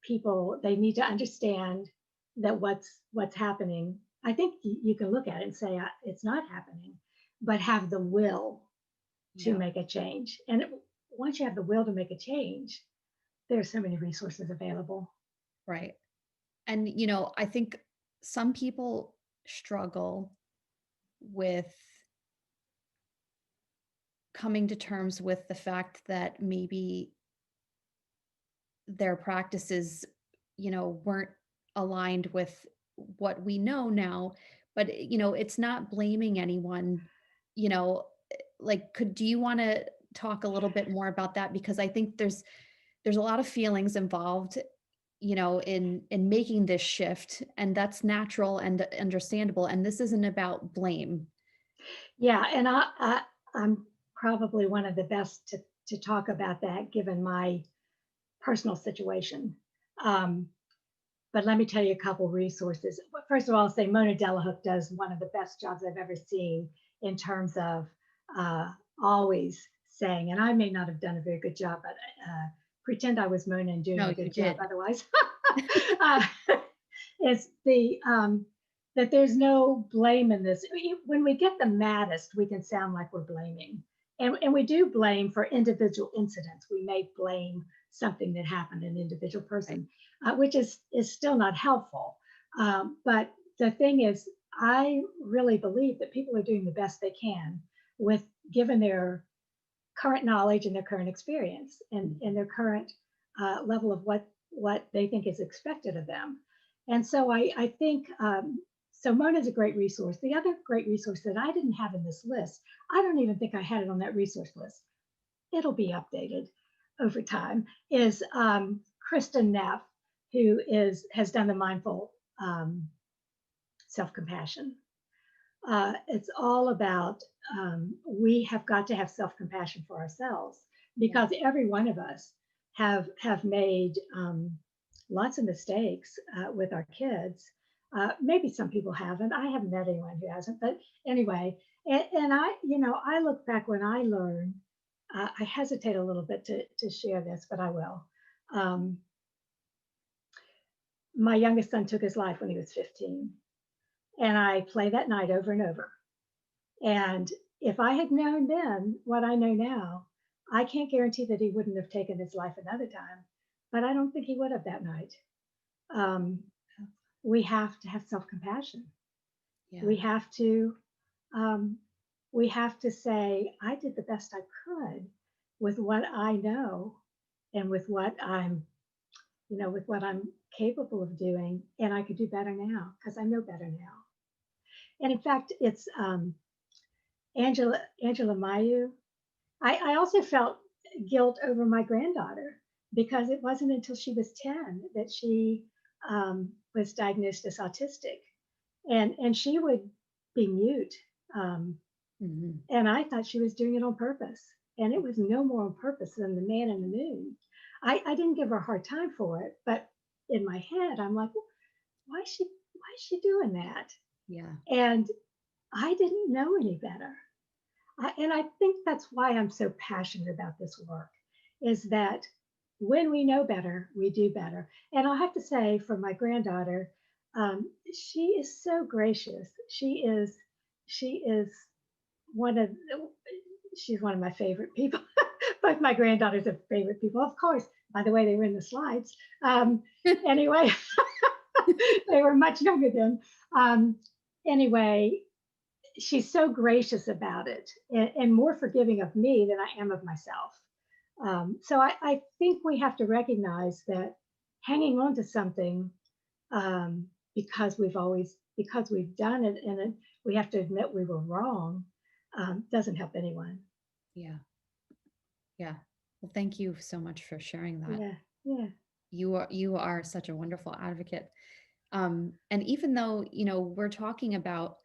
people, they need to understand that what's happening. I think you can look at it and say it's not happening, but have the will to Yeah. make a change. And once you have the will to make a change, there's so many resources available. Right. And, I think some people struggle with coming to terms with the fact that maybe their practices, weren't aligned with what we know now. But, it's not blaming anyone, you know, do you want to talk a little bit more about that? Because I think there's a lot of feelings involved, in making this shift, and that's natural and understandable. And this isn't about blame. Yeah, and I'm probably one of the best to talk about that given my personal situation. Um, but let me tell you a couple resources. First of all, I'll say Mona Delahook does one of the best jobs I've ever seen in terms of uh, always saying, and I may not have done a very good job, but pretend I was Mona and doing No, a you good did. job otherwise. uh, is that there's no blame in this. When we get the maddest, we can sound like we're blaming. And we do blame for individual incidents. We may blame something that happened to an individual person, which is still not helpful. But the thing is, I really believe that people are doing the best they can with given their current knowledge and their current experience and their current level of what they think is expected of them. And so I think so Mona is a great resource. The other great resource that I didn't have in this list, I don't even think I had it on that resource list. It'll be updated over time, is Kristen Neff, who has done the mindful self-compassion. It's all about we have got to have self-compassion for ourselves because every one of us have made lots of mistakes with our kids. Maybe some people haven't. I haven't met anyone who hasn't. But anyway, and I look back when I learned. I hesitate a little bit to share this, but I will. My youngest son took his life when he was 15. And I play that night over and over. And if I had known then what I know now, I can't guarantee that he wouldn't have taken his life another time, but I don't think he would have that night. We have to have self-compassion. Yeah. We have to say, I did the best I could with what I know and with what I'm capable of doing, and I could do better now because I know better now. And in fact, it's Angela Mayu. I also felt guilt over my granddaughter because it wasn't until she was 10 that she was diagnosed as autistic, and she would be mute. And I thought she was doing it on purpose, and it was no more on purpose than the man in the moon. I didn't give her a hard time for it, but in my head, I'm like, why is she doing that? Yeah. And I didn't know any better. And I think that's why I'm so passionate about this work, is that when we know better, we do better. And I'll have to say, for my granddaughter, she is so gracious. She's one of my favorite people. Both my granddaughters are favorite people, of course. By the way, they were in the slides. Anyway, they were much younger then. Anyway, she's so gracious about it and more forgiving of me than I am of myself. So I think we have to recognize that hanging on to something because because we've done it and then we have to admit we were wrong, doesn't help anyone. Yeah. Yeah. Well, thank you so much for sharing that. Yeah, yeah. You are such a wonderful advocate. And even though, we're talking about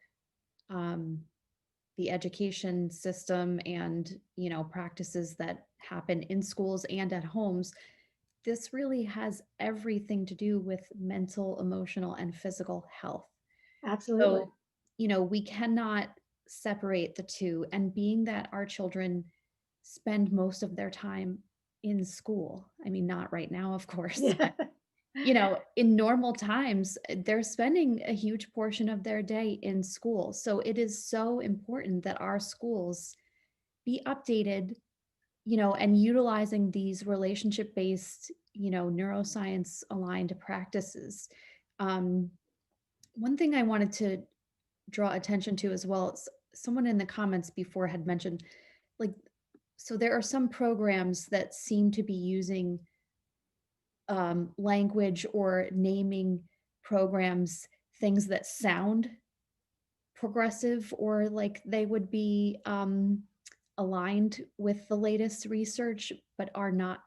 the education system and, practices that happen in schools and at homes, this really has everything to do with mental, emotional, and physical health. Absolutely. So, we cannot separate the two. And being that our children spend most of their time in school, I mean, not right now, of course, Yeah. in normal times, they're spending a huge portion of their day in school. So it is so important that our schools be updated, and utilizing these relationship-based, neuroscience aligned practices. One thing I wanted to draw attention to as well, someone in the comments before had mentioned, like, so there are some programs that seem to be using language or naming programs things that sound progressive or like they would be aligned with the latest research, but are not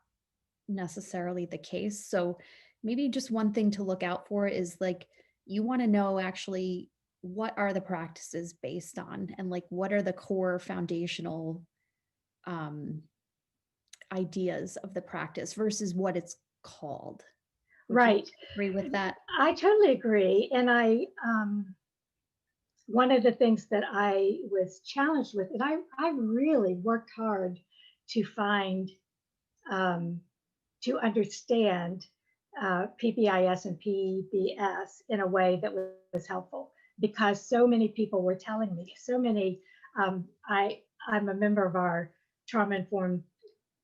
necessarily the case. So maybe just one thing to look out for is like, you want to know actually what are the practices based on, and like what are the core foundational ideas of the practice versus what it's called. Would you Right. agree with that? I totally agree. And one of the things that I was challenged with, and I really worked hard to find, to understand PBIS and PBS in a way that was helpful, because so many people were telling me, I'm a member of our Trauma Informed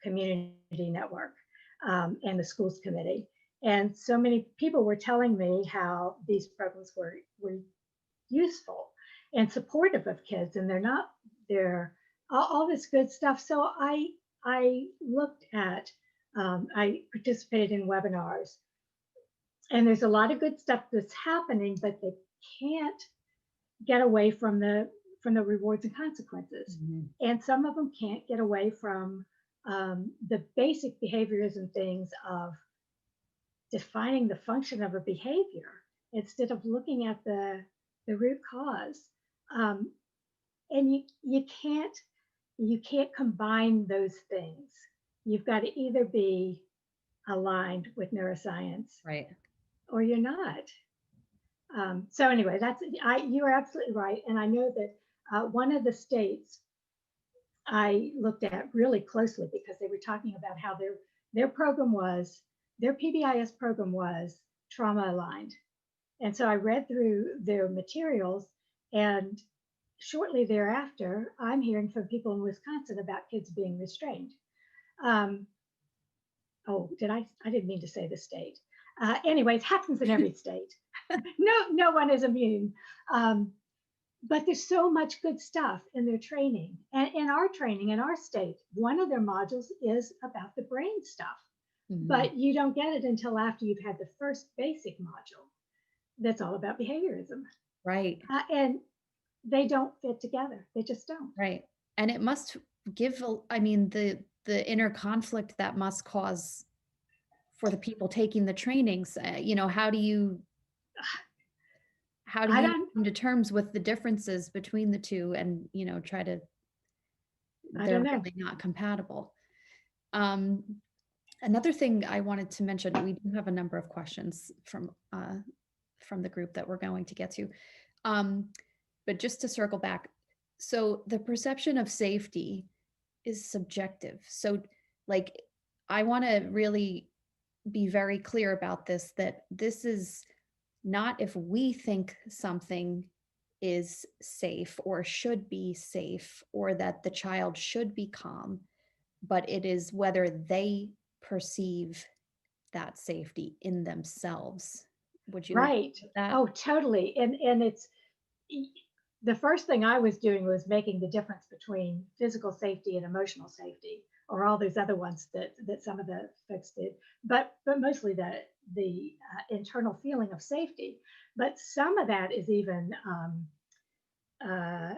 Community Network and the schools committee. And so many people were telling me how these programs were useful and supportive of kids, and they're all this good stuff. So I looked at, I participated in webinars, and there's a lot of good stuff that's happening, but they can't get away from the rewards and consequences. And some of them can't get away from the basic behaviorism things of defining the function of a behavior instead of looking at the root cause. And you can't combine those things. You've got to either be aligned with neuroscience, Right. or you're not. So anyway, you are absolutely right. And I know that one of the states I looked at really closely, because they were talking about how their PBIS program was trauma aligned. And so I read through their materials, and shortly thereafter, I'm hearing from people in Wisconsin about kids being restrained. Oh, I didn't mean to say the state. Anyway, it happens in every state. No one is immune. But there's so much good stuff in their training. And in our training in our state, one of their modules is about the brain stuff. But you don't get it until after you've had the first basic module that's all about behaviorism. Right. And they don't fit together. They just don't. Right. And it must give, I mean, the inner conflict that must cause for the people taking the trainings. How do you come to terms with the differences between the two and, try to, they're really not compatible. Another thing I wanted to mention, we do have a number of questions from the group that we're going to get to. But just to circle back, so the perception of safety is subjective. So like, I want to really be very clear about this, that this is not if we think something is safe or should be safe or that the child should be calm, but it is whether they perceive that safety in themselves. Would you Right. agree with that? Oh, totally. And it's the first thing I was doing was making the difference between physical safety and emotional safety, or all those other ones that some of the folks did, but mostly internal feeling of safety. But some of that is even uh,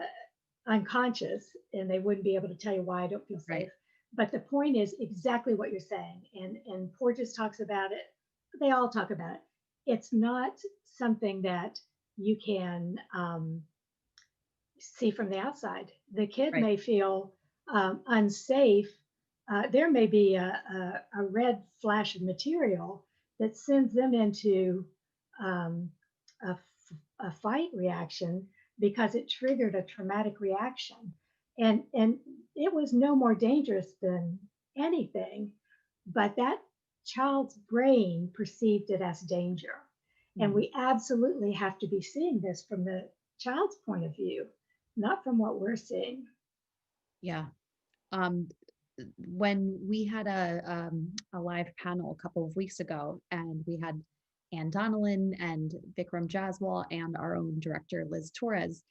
unconscious, and they wouldn't be able to tell you why I don't feel safe. Right. But the point is exactly what you're saying, and Porges talks about it. They all talk about it. It's not something that you can see from the outside. The kid Right. may feel unsafe. There may be a red flash of material that sends them into um, a fight reaction because it triggered a traumatic reaction. And it was no more dangerous than anything, but that child's brain perceived it as danger. And we absolutely have to be seeing this from the child's point of view, not from what we're seeing. Yeah. When we had a live panel a couple of weeks ago, and we had Ann Donnellan and Vikram Jaswal and our own director, Liz Torres.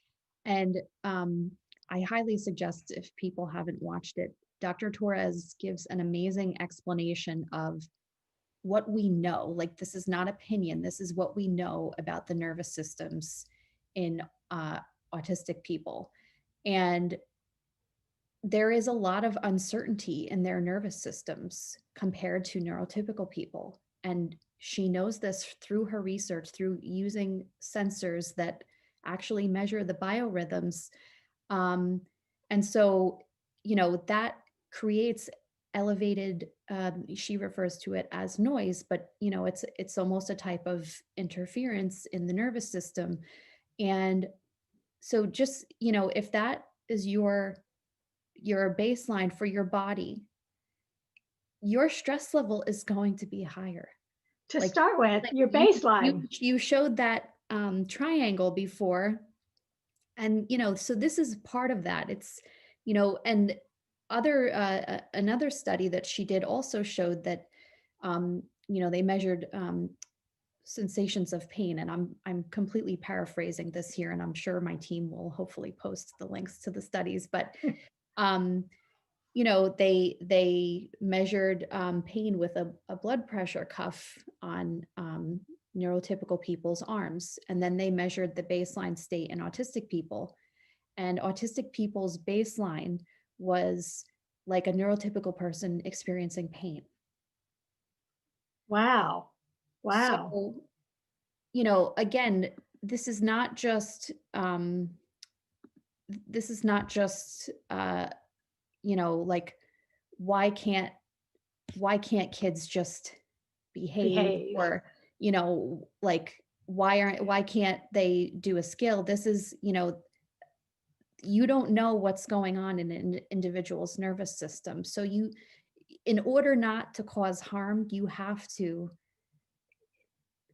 And I highly suggest, if people haven't watched it, Dr. Torres gives an amazing explanation of what we know. Like, this is not opinion, this is what we know about the nervous systems in autistic people. And there is a lot of uncertainty in their nervous systems compared to neurotypical people. And she knows this through her research, through using sensors that actually measure the biorhythms. And so, that creates elevated, she refers to it as noise, but it's almost a type of interference in the nervous system. And so just, if that is your baseline for your body, your stress level is going to be higher. To start with, your baseline. You showed that triangle before. And, so this is part of that. It's, and another study that she did also showed that, they measured sensations of pain. And I'm completely paraphrasing this here, and I'm sure my team will hopefully post the links to the studies, but they measured pain with a blood pressure cuff on neurotypical people's arms. And then they measured the baseline state in autistic people. And autistic people's baseline was like a neurotypical person experiencing pain. Wow. Wow. So, again, this is not just, like, why can't kids just behave? Or, like, why can't they do a skill? This is, you don't know what's going on in an individual's nervous system. So in order not to cause harm, you have to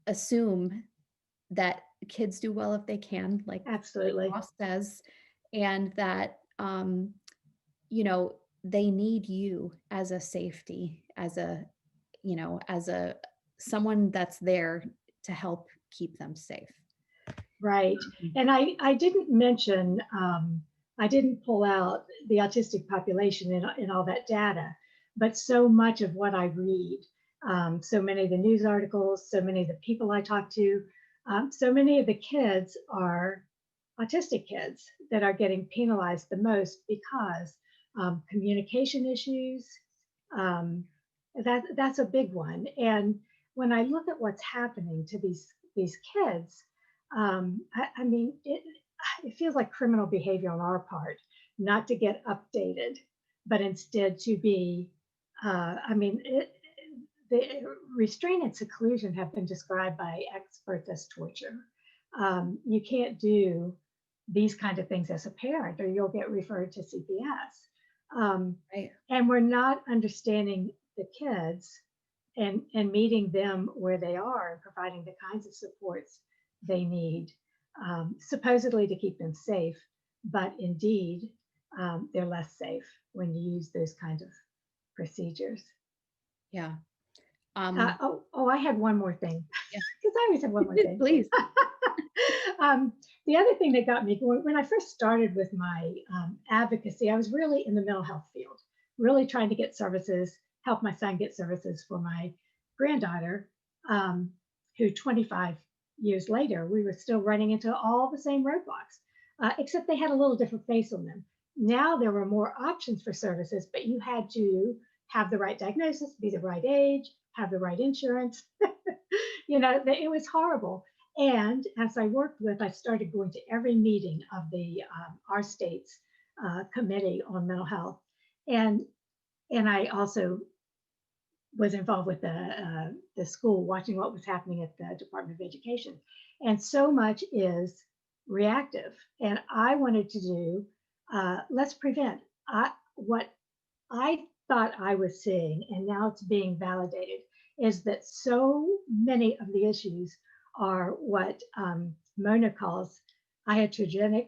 assume that kids do well if they can, like absolutely Ross says, and that they need you as a safety, as a someone that's there to help keep them safe. Right. And I didn't mention, I didn't pull out the autistic population in all that data, but so much of what I read, so many of the news articles, so many of the people I talk to, so many of the kids are autistic kids that are getting penalized the most because communication issues, that's a big one. And when I look at what's happening to these kids, I mean, it feels like criminal behavior on our part, not to get updated, but instead to be, the restraint and seclusion have been described by experts as torture. You can't do these kind of things as a parent, or you'll get referred to CPS. Right. And we're not understanding the kids and meeting them where they are and providing the kinds of supports they need, supposedly to keep them safe, but indeed they're less safe when you use those kinds of procedures. Yeah. I had one more thing, Yeah. because I always have one more thing. Please. The other thing that got me, when I first started with my advocacy, I was really in the mental health field, really trying to get services, help my son get services for my granddaughter who 25 years later, we were still running into all the same roadblocks, except they had a little different face on them. Now there were more options for services, but you had to have the right diagnosis, be the right age, have the right insurance. It was horrible. And as I worked with, I started going to every meeting of the our state's committee on mental health, and I also was involved with the school, watching what was happening at the Department of Education. And so much is reactive. And I wanted to do, let's prevent. What I thought I was seeing, and now it's being validated, is that so many of the issues are what Mona calls iatrogenic.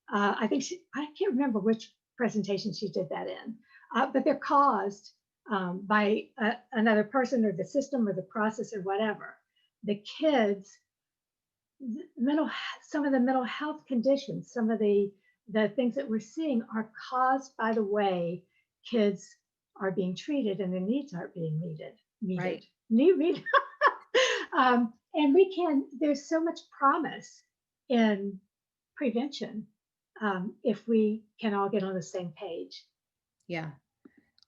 I can't remember which presentation she did that in, but they're caused by another person or the system or the process or whatever. The kids, some of the mental health conditions, some of the things that we're seeing are caused by the way kids are being treated and their needs aren't being meted. Right. And there's so much promise in prevention if we can all get on the same page. Yeah.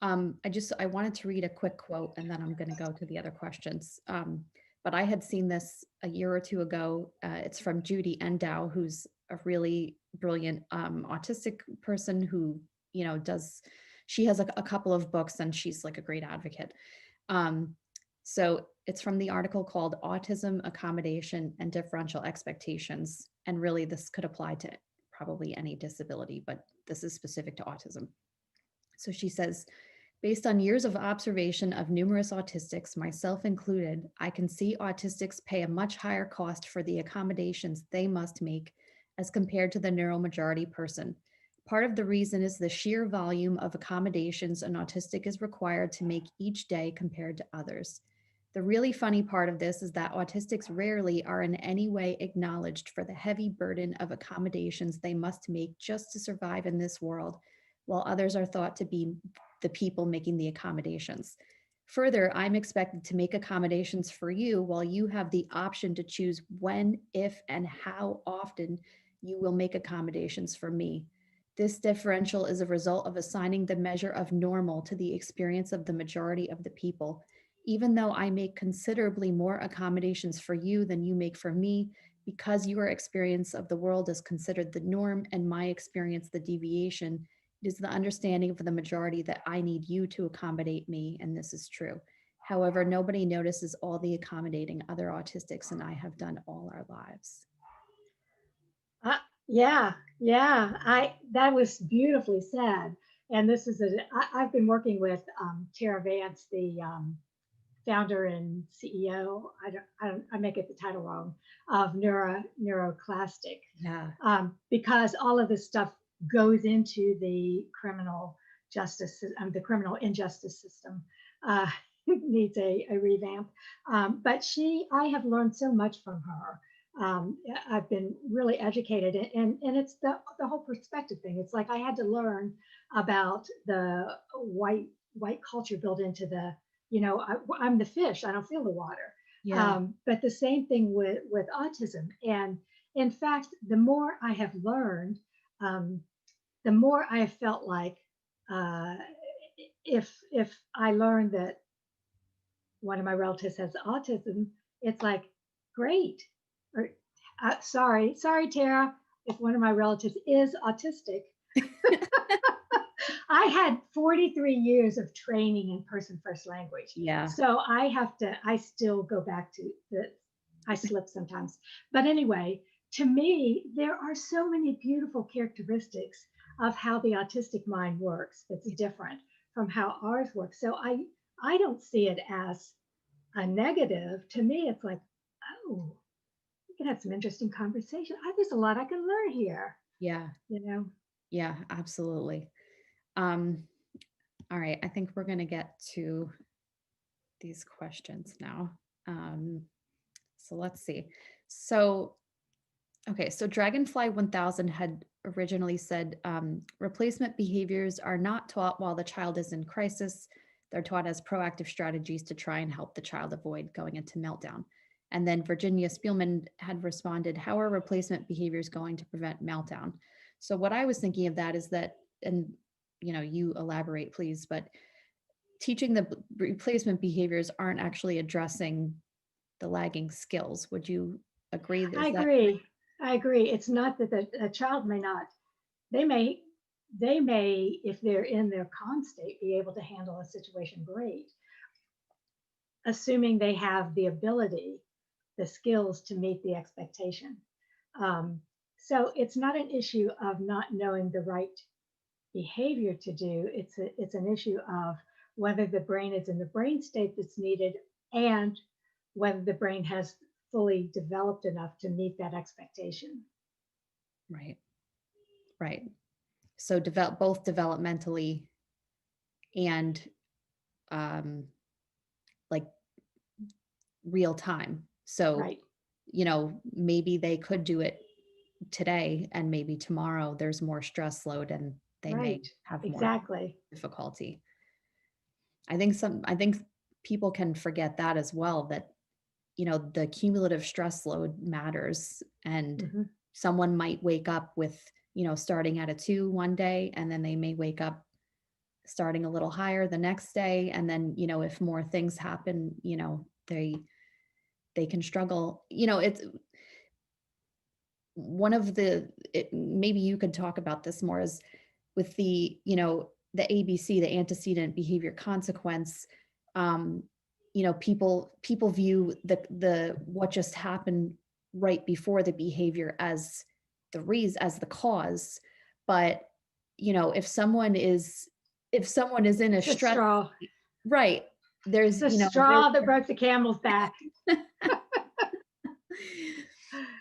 I wanted to read a quick quote and then I'm going to go to the other questions. But I had seen this a year or two ago. It's from Judy Endow, who's a really brilliant autistic person who, she has a couple of books and she's like a great advocate. So it's from the article called Autism, Accommodation, and Differential Expectations. And really this could apply to probably any disability, but this is specific to autism. So she says, based on years of observation of numerous autistics, myself included, I can see autistics pay a much higher cost for the accommodations they must make as compared to the neuromajority person. Part of the reason is the sheer volume of accommodations an autistic is required to make each day compared to others. The really funny part of this is that autistics rarely are in any way acknowledged for the heavy burden of accommodations they must make just to survive in this world, while others are thought to be the people making the accommodations. Further, I'm expected to make accommodations for you while you have the option to choose when, if, and how often you will make accommodations for me. This differential is a result of assigning the measure of normal to the experience of the majority of the people. Even though I make considerably more accommodations for you than you make for me, because your experience of the world is considered the norm and my experience the deviation, it is the understanding of the majority that I need you to accommodate me, and this is true. However, nobody notices all the accommodating other autistics and I have done all our lives. Yeah. That was beautifully said. And this is I've been working with Tara Vance, the founder and CEO. I may get the title wrong, of Neuroclastic. Yeah. Because all of this stuff goes into the criminal justice, the criminal injustice system. Needs a revamp. But I have learned so much from her. I've been really educated, and it's the whole perspective thing. It's like I had to learn about the white culture built into the, I'm the fish, I don't feel the water. Yeah. But the same thing with autism. And in fact, the more I have learned, the more I have felt like if I learned that one of my relatives has autism, it's like, great. Or sorry, Tara, if one of my relatives is autistic. I had 43 years of training in person first language. Yeah. So I still go back to I slip sometimes. But anyway, to me, there are so many beautiful characteristics of how the autistic mind works that's different from how ours works. So I don't see it as a negative. To me, it's like, oh, we can have some interesting conversation. There's a lot I can learn here. Yeah. Yeah, absolutely. All right, I think we're going to get to these questions now. So let's see. So, okay, so Dragonfly 1000 had originally said replacement behaviors are not taught while the child is in crisis. They're taught as proactive strategies to try and help the child avoid going into meltdown. And then Virginia Spielman had responded, how are replacement behaviors going to prevent meltdown? So what I was thinking of that is that, and you elaborate please, but teaching the replacement behaviors aren't actually addressing the lagging skills. Would you agree? I agree. I agree. It's not that a child may not, they may, if they're in their calm state, be able to handle a situation great, assuming they have the ability, the skills to meet the expectation. So it's not an issue of not knowing the right behavior to do. It's an issue of whether the brain is in the brain state that's needed and whether the brain has fully developed enough to meet that expectation. Right. Right. So both developmentally and like real time. So, Right. Maybe they could do it today and maybe tomorrow there's more stress load and they may Right. have more Exactly. difficulty. I think people can forget that as well, that the cumulative stress load matters, and Mhm. someone might wake up with starting at a 2 one day, and then they may wake up starting a little higher the next day, and then if more things happen, they can struggle. It's one of maybe you could talk about this more, is with the the ABC, the antecedent behavior consequence. People view the what just happened right before the behavior as the cause, but if someone is in a It's a stress, straw. right, It's there's a straw that broke the camel's back.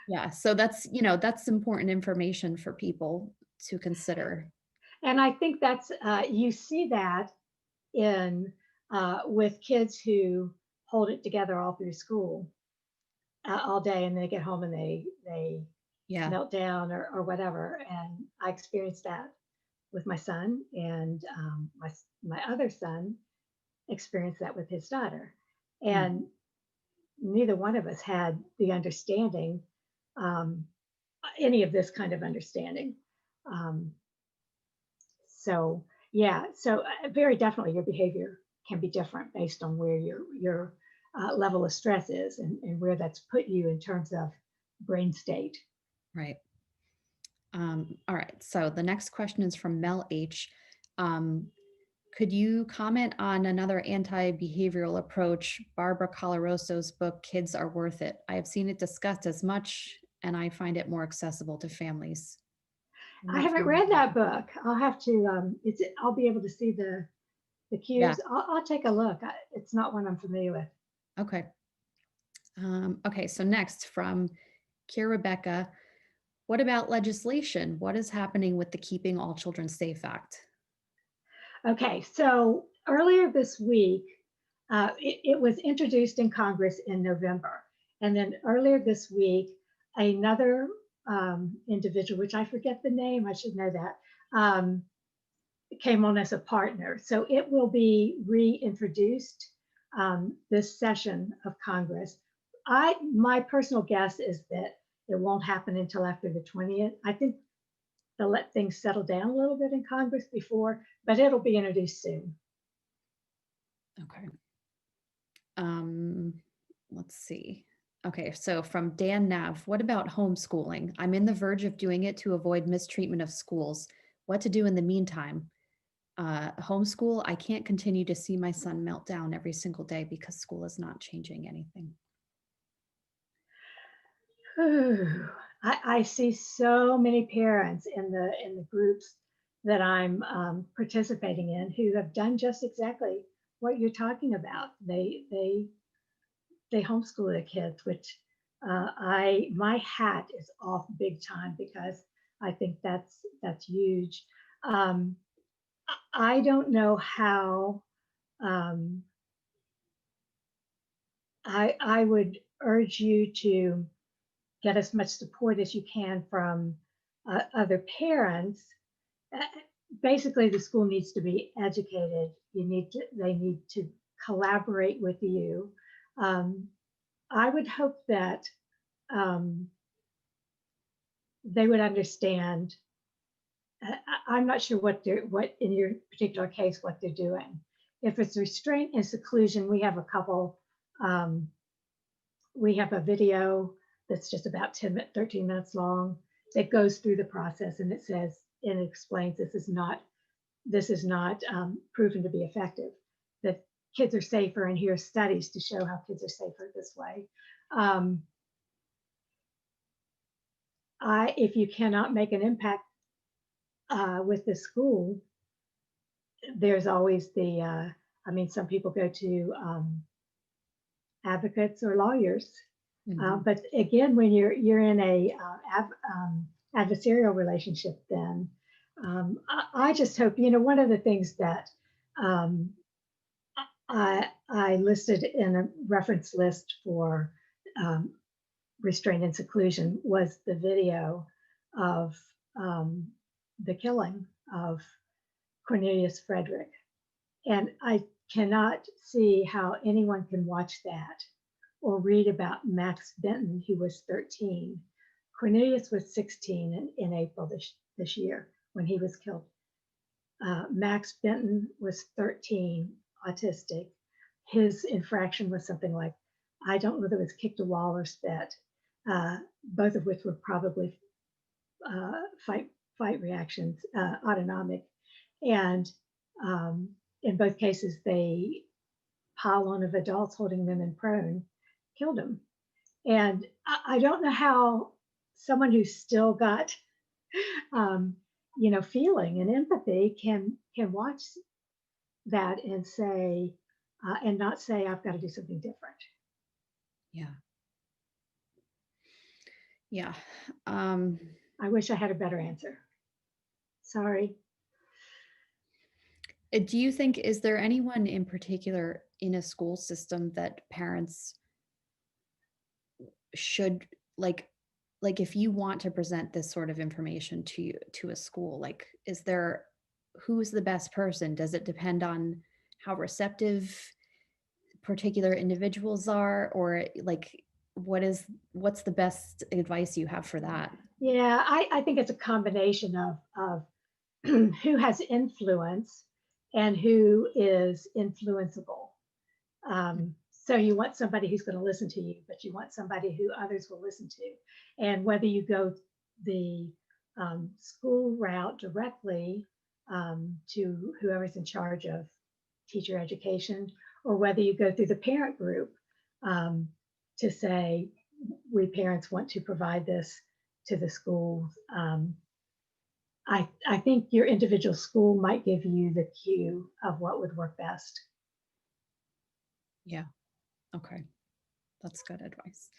yeah, so that's important information for people to consider. And I think that's you see that in with kids who hold it together all through school all day, and they get home and they Yeah. melt down or whatever. And I experienced that with my son, and my other son experienced that with his daughter, and neither one of us had the understanding, um, any of this kind of understanding. Um, so yeah, so very definitely your behavior can be different based on where your level of stress is, and where that's put you in terms of brain state. Right. All right. So the next question is from Mel H. Could you comment on another anti-behavioral approach, Barbara Colaroso's book, Kids Are Worth It? I have seen it discussed as much, and I find it more accessible to families. I haven't read that book. I'll have to. I'll be able to see the cues. Yeah. I'll take a look. It's not one I'm familiar with. Okay. Okay. So next from Kier Rebecca, what about legislation? What is happening with the Keeping All Children Safe Act? Okay, so earlier this week, it was introduced in Congress in November. And then earlier this week, another individual, which I forget the name, I should know that, came on as a partner. So it will be reintroduced this session of Congress. My personal guess is that it won't happen until after the 20th. I think they'll let things settle down a little bit in Congress before, but it'll be introduced soon. Okay. Let's see. Okay, so from Dan Nav, what about homeschooling? I'm in the verge of doing it to avoid mistreatment of schools. What to do in the meantime? Homeschool, I can't continue to see my son melt down every single day because school is not changing anything. I see so many parents in the groups that I'm participating in who have done just exactly what you're talking about. They homeschool their kids, which my hat is off big time, because I think that's huge. I don't know how. I would urge you to get as much support as you can from other parents. basically the school needs to be educated. They need to collaborate with you. I would hope that they would understand. I'm not sure what in your particular case, what they're doing. If it's restraint and seclusion, we have a couple, we have a video that's just about 13 minutes long that goes through the process, and it says, and it explains this is not proven to be effective, that kids are safer, and here's studies to show how kids are safer this way. If you cannot make an impact with the school, there's always some people go to advocates or lawyers. But again, when you're in a adversarial relationship, then I just hope, one of the things that I listed in a reference list for restraint and seclusion was the video of the killing of Cornelius Frederick. And I cannot see how anyone can watch that or read about Max Benton, who was 13. Cornelius was 16 in April this year when he was killed. Max Benton was 13, autistic. His infraction was something like, I don't know whether it was kicked a wall or spit, both of which were probably fight reactions, autonomic. And in both cases, they pile on of adults holding women prone, killed him. And I don't know how someone who's still got, feeling and empathy can watch that and say, and not say, I've got to do something different. Yeah. Yeah. I wish I had a better answer. Sorry. Do you think, is there anyone in particular in a school system that parents should like if you want to present this sort of information to a school, who's the best person? Does it depend on how receptive particular individuals are, or what's the best advice you have for that? Yeah, I think it's a combination of who has influence and who is influenceable. So you want somebody who's going to listen to you, but you want somebody who others will listen to. And whether you go the school route directly to whoever's in charge of teacher education, or whether you go through the parent group to say, we parents want to provide this to the schools. I think your individual school might give you the cue of what would work best. Yeah. Okay. That's good advice.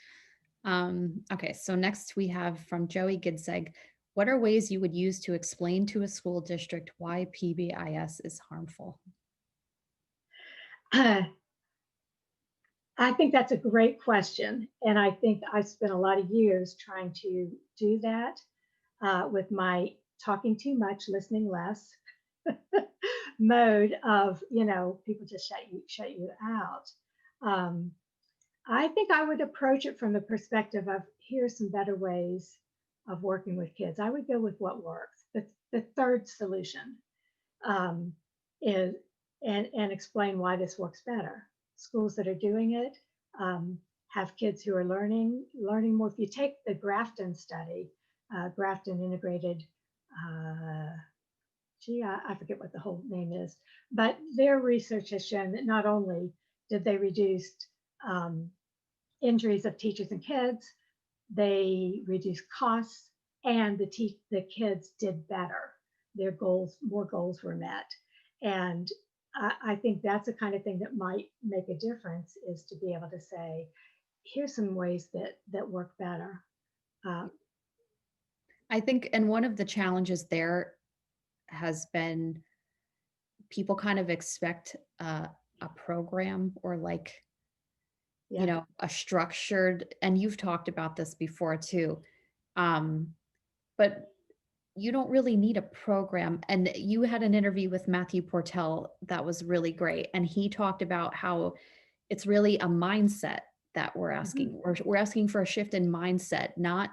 Okay. So next we have from Joey Gidseg, what are ways you would use to explain to a school district why PBIS is harmful? I think that's a great question. And I think I spent a lot of years trying to do that with my talking too much, listening less mode of, people just shut you out. I think I would approach it from the perspective of, here's some better ways of working with kids. I would go with what works. The third solution is, and explain why this works better. Schools that are doing it have kids who are learning more. If you take the Grafton study, Grafton Integrated, I forget what the whole name is, but their research has shown that not only did they reduce injuries of teachers and kids, they reduced costs, and the kids did better. More goals were met. And I think that's the kind of thing that might make a difference, is to be able to say, here's some ways that work better. I think, and one of the challenges there has been people kind of expect a program or a structured, and you've talked about this before too. But you don't really need a program. And you had an interview with Matthew Portell that was really great. And he talked about how it's really a mindset that we're asking. We're asking for a shift in mindset, not,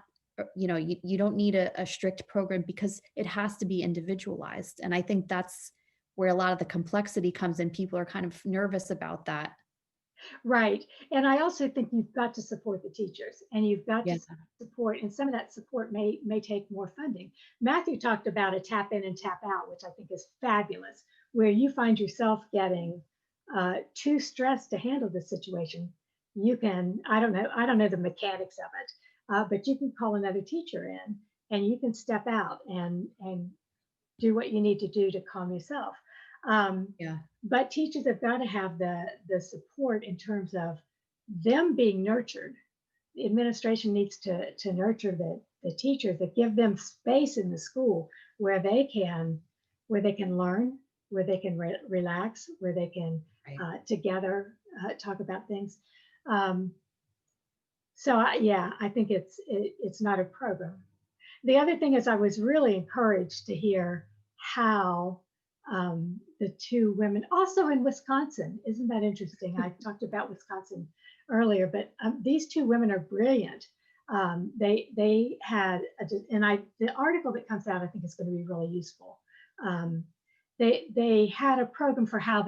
you don't need a strict program because it has to be individualized. And I think that's where a lot of the complexity comes in. People are kind of nervous about that. Right. And I also think you've got to support the teachers, and you've got Yeah. to support, and some of that support may take more funding. Matthew talked about a tap in and tap out, which I think is fabulous, where you find yourself getting too stressed to handle the situation. You can, I don't know the mechanics of it, but you can call another teacher in, and you can step out and do what you need to do to calm yourself. Yeah. But teachers have got to have the support in terms of them being nurtured. The administration needs to nurture the teachers, that give them space in the school where they can learn, where they can relax, where they can Right. together talk about things. Yeah, I think it's not a program. The other thing is, I was really encouraged to hear how the two women, also in Wisconsin, isn't that interesting? I talked about Wisconsin earlier, but these two women are brilliant. They had, the article that comes out, I think is going to be really useful. They had a program for how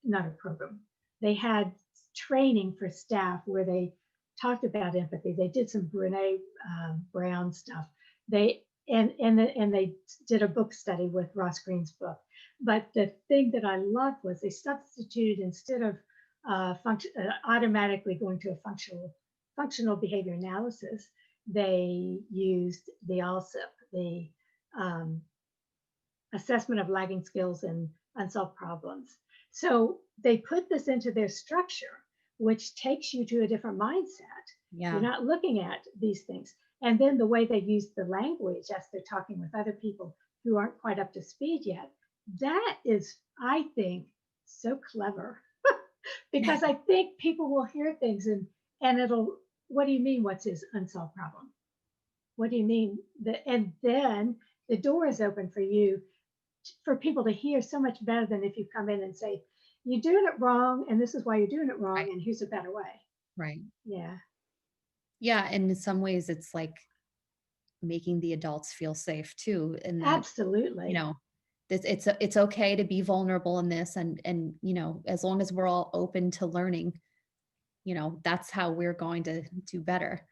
not a program. They had training for staff where they talked about empathy. They did some Brene Brown stuff. They they did a book study with Ross Green's book. But the thing that I loved was they substituted, instead of automatically going to a functional behavior analysis, they used the ALSIP, the assessment of lagging skills and unsolved problems. So they put this into their structure, which takes you to a different mindset. Yeah. You're not looking at these things. And then the way they use the language as they're talking with other people who aren't quite up to speed yet, that is, I think, so clever. Because I think people will hear things and it'll, what do you mean, what's his unsolved problem? What do you mean? And then the door is open for you, for people to hear so much better than if you come in and say, you're doing it wrong, and this is why you're doing it wrong, Right. and here's a better way. Right. Yeah. Yeah. And in some ways it's like making the adults feel safe too. And that, Absolutely. it's okay to be vulnerable in this. And, as long as we're all open to learning, that's how we're going to do better.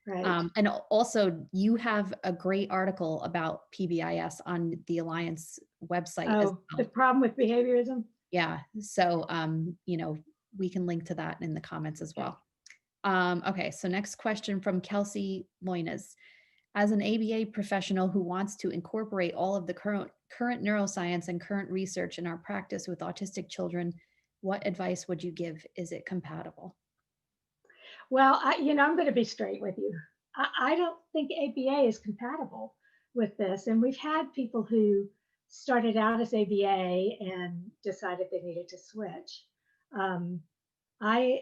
Right. And also you have a great article about PBIS on the Alliance website as Oh, well. the problem with behaviorism. Yeah. So, we can link to that in the comments as well. Okay. So next question from Kelsey Loinas. As an ABA professional who wants to incorporate all of the current neuroscience and current research in our practice with autistic children, what advice would you give? Is it compatible? Well, I'm going to be straight with you. I don't think ABA is compatible with this. And we've had people who started out as ABA and decided they needed to switch. Um, I,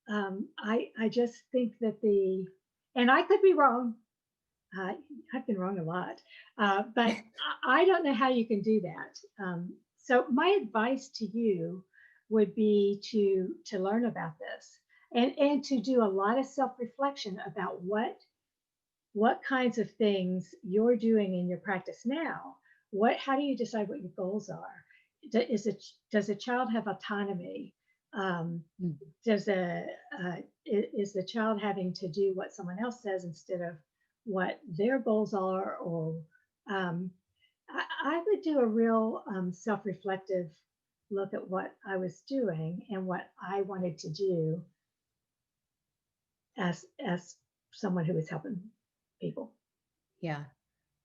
I just think that and I could be wrong. I've been wrong a lot, but I don't know how you can do that. So my advice to you would be to learn about this and to do a lot of self-reflection about what kinds of things you're doing in your practice now. How do you decide what your goals are? Does a child have autonomy? Is the child having to do what someone else says instead of what their goals are? Or I would do a real self-reflective look at what I was doing and what I wanted to do as someone who was helping people. Yeah.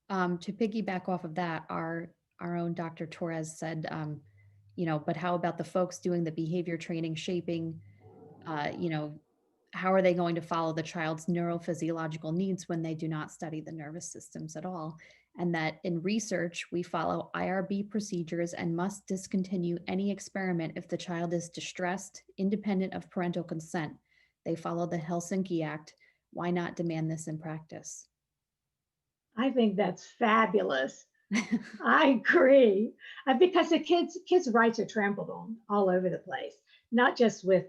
To piggyback off of that, our own Dr. Torres said, but how about the folks doing the behavior training, shaping, how are they going to follow the child's neurophysiological needs when they do not study the nervous systems at all? And that in research, we follow IRB procedures and must discontinue any experiment if the child is distressed, independent of parental consent. They follow the Helsinki Act. Why not demand this in practice? I think that's fabulous. I agree. Because the kids' rights are trampled on all over the place, not just with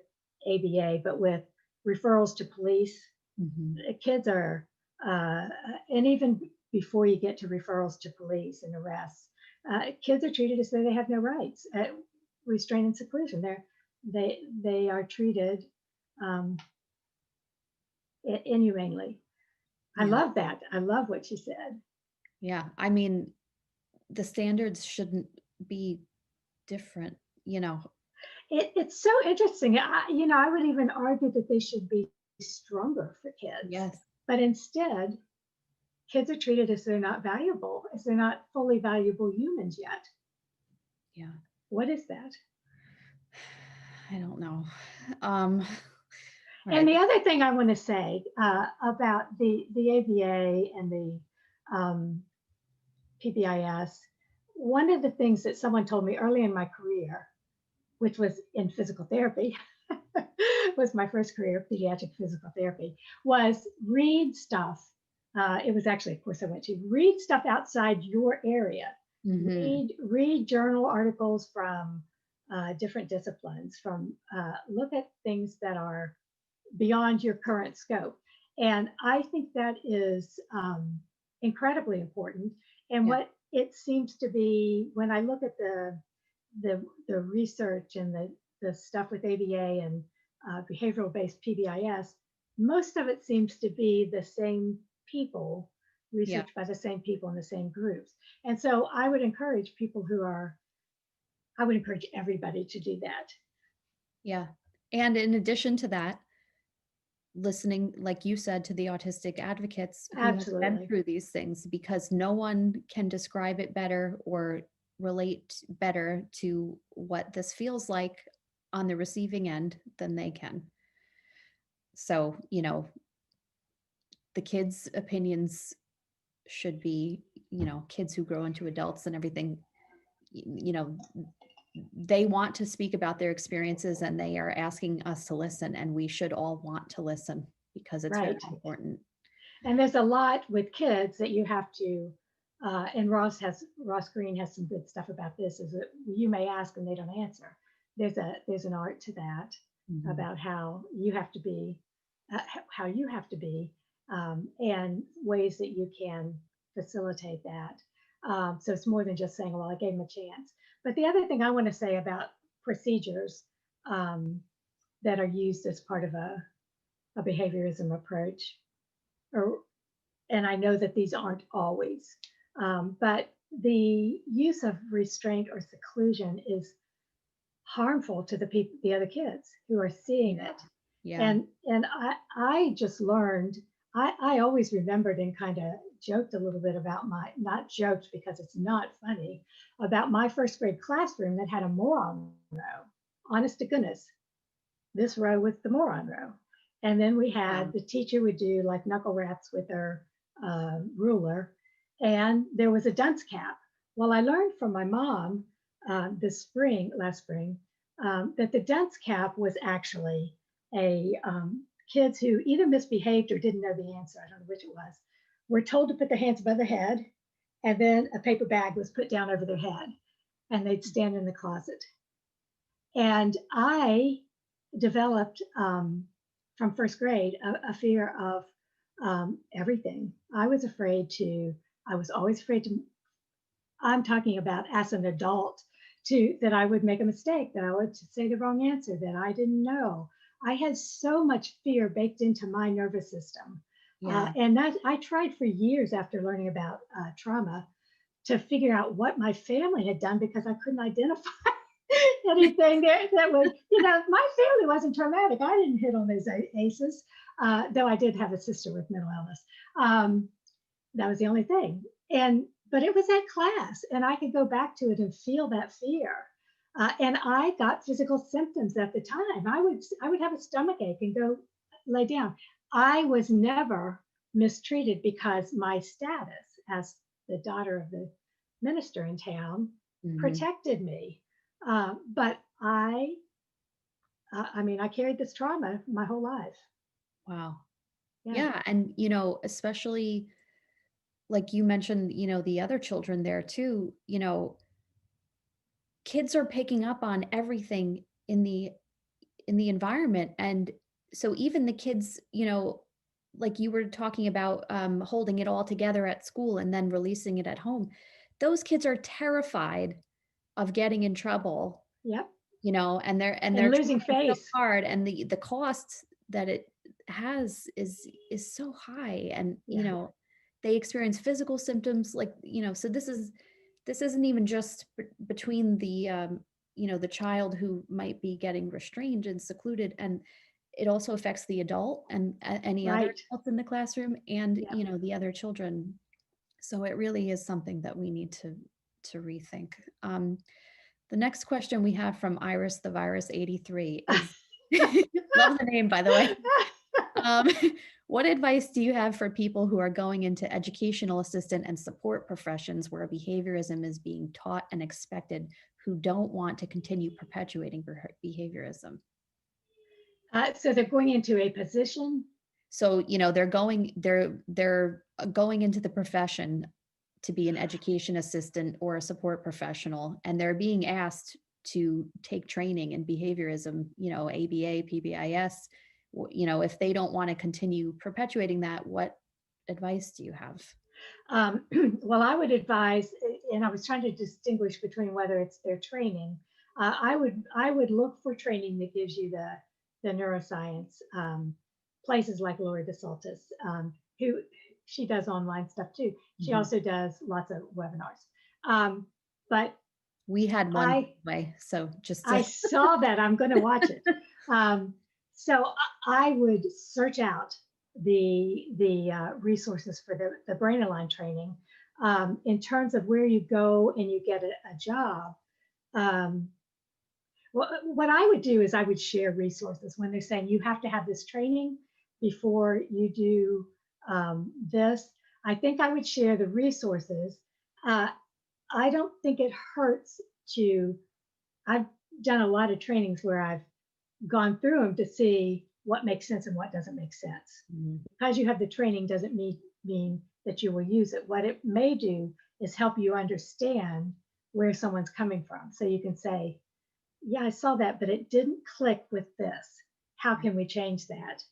ABA, but with referrals to police. Mhm. Kids are, uh, and even before you get to referrals to police and arrests, kids are treated as though they have no rights. Restraint and seclusion. They are treated um, inhumanely. I Yeah. love that. I love what you said. Yeah. I mean, the standards shouldn't be different, you know. It's so interesting. I would even argue that they should be stronger for kids, Yes. but instead, kids are treated as they're not valuable, as they're not fully valuable humans yet. Yeah. What is that? I don't know. Um, all And right. the other thing I want to say about the ABA and the um, PBIS, one of the things that someone told me early in my career, which was in physical therapy, was my first career, pediatric physical therapy, was read stuff. It was actually a course I went to. Read stuff outside your area. Mhm. Read journal articles from different disciplines. Look at things that are beyond your current scope. And I think that is incredibly important. And Yeah. what it seems to be when I look at the research and the stuff with ABA and behavioral based PBIS, most of it seems to be the same people, Yeah. researched by the same people in the same groups. And so I would encourage everybody to do that. Yeah. And in addition to that, listening, like you said, to the autistic advocates who have been Absolutely. through these things, because no one can describe it better or relate better to what this feels like on the receiving end than they can. So, the kids' opinions should be, kids who grow into adults and everything, you know, they want to speak about their experiences and they are asking us to listen, and we should all want to listen because it's very Right. important. And there's a lot with kids that you have to, and Ross Green has some good stuff about this. Is that you may ask and they don't answer. There's an art to that Mhm. about how you have to be, and ways that you can facilitate that. So it's more than just saying, "Well, I gave him a chance." But the other thing I want to say about procedures um, that are used as part of a behaviorism approach, or and I know that these aren't always, but the use of restraint or seclusion is harmful to the other kids who are seeing Yeah. it. Yeah. And I just learned. I always remembered and kind of joked a little bit about not joked because it's not funny, about my first grade classroom that had a moron row. Honest to goodness, this row was the moron row. And then we Wow. had the teacher would do like knuckle raps with her ruler, and there was a dunce cap. Well, I learned from my mom last spring, that the dunce cap was actually a kids who either misbehaved or didn't know the answer. I don't know which it was. Were told to put their hands above their head, and then a paper bag was put down over their head, and they'd stand in the closet. And I developed from first grade a fear of everything. I was always afraid to, I'm talking about as an adult, that I would make a mistake, that I would say the wrong answer, that I didn't know. I had so much fear baked into my nervous system. Yeah. And that I tried for years after learning about trauma to figure out what my family had done because I couldn't identify anything that would, my family wasn't traumatic. I didn't hit on those aces, though I did have a sister with mental illness. Um, that was the only thing. But it was that class, and I could go back to it and feel that fear. And I got physical symptoms at the time. I would have a stomach ache and go lay down. I was never mistreated because my status as the daughter of the minister in town Mhm. protected me. But I mean, I carried this trauma my whole life. Wow. Yeah. Yeah. And, especially like you mentioned, the other children there too, kids are picking up on everything in the environment. And so even the kids, like you were talking about, holding it all together at school and then releasing it at home, those kids are terrified of getting in trouble, Yep. and they're losing trying so face. hard, and the cost that it has is so high. And Yeah. they experience physical symptoms, like, so this isn't even just between the child who might be getting restrained and secluded, and it also affects the adult and any other Right. adults in the classroom, and Yep. the other children. So it really is something that we need to rethink. The next question we have from Iris the Virus 83 is, love the name, by the way. Um, what advice do you have for people who are going into educational assistant and support professions where behaviorism is being taught and expected, who don't want to continue perpetuating behaviorism? So they're going into a position. So, they're going into the profession to be an education assistant or a support professional, and they're being asked to take training in behaviorism, ABA, PBIS. If they don't want to continue perpetuating that, what advice do you have? Well, I would advise, and I was trying to distinguish between whether it's their training. I would look for training that gives you the neuroscience, places like Lori DeSaltis, who she does online stuff too. She Mhm. also does lots of webinars. But We had one I way, so just I saw that. I'm going to watch it. Um, so I would search out the resources for the Brain Align training, in terms of where you go and you get a job. Um, what I would do is I would share resources when they're saying you have to have this training before you do, this. I think I would share the resources. Uh, I don't think it hurts to. I've done a lot of trainings where I've gone through them to see what makes sense and what doesn't make sense. Mhm. Because you have the training doesn't mean that you will use it. What it may do is help you understand where someone's coming from. So you can say, yeah, I saw that, but it didn't click with this. How can we change that?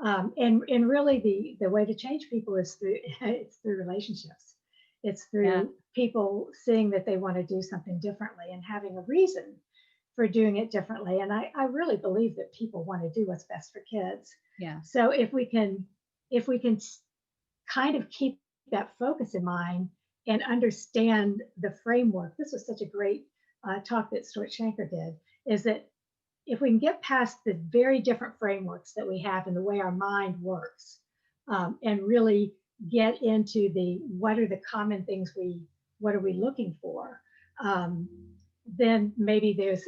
And really the way to change people is through it's through relationships. It's Yeah, through people seeing that they want to do something differently and having a reason for doing it differently. And I really believe that people want to do what's best for kids. yeah, So if we can kind of keep that focus in mind and understand the framework, this was such a great talk that Stuart Shanker did, is that if we can get past the very different frameworks that we have and the way our mind works, and really get into the what are the common things what are we looking for, um, then maybe there's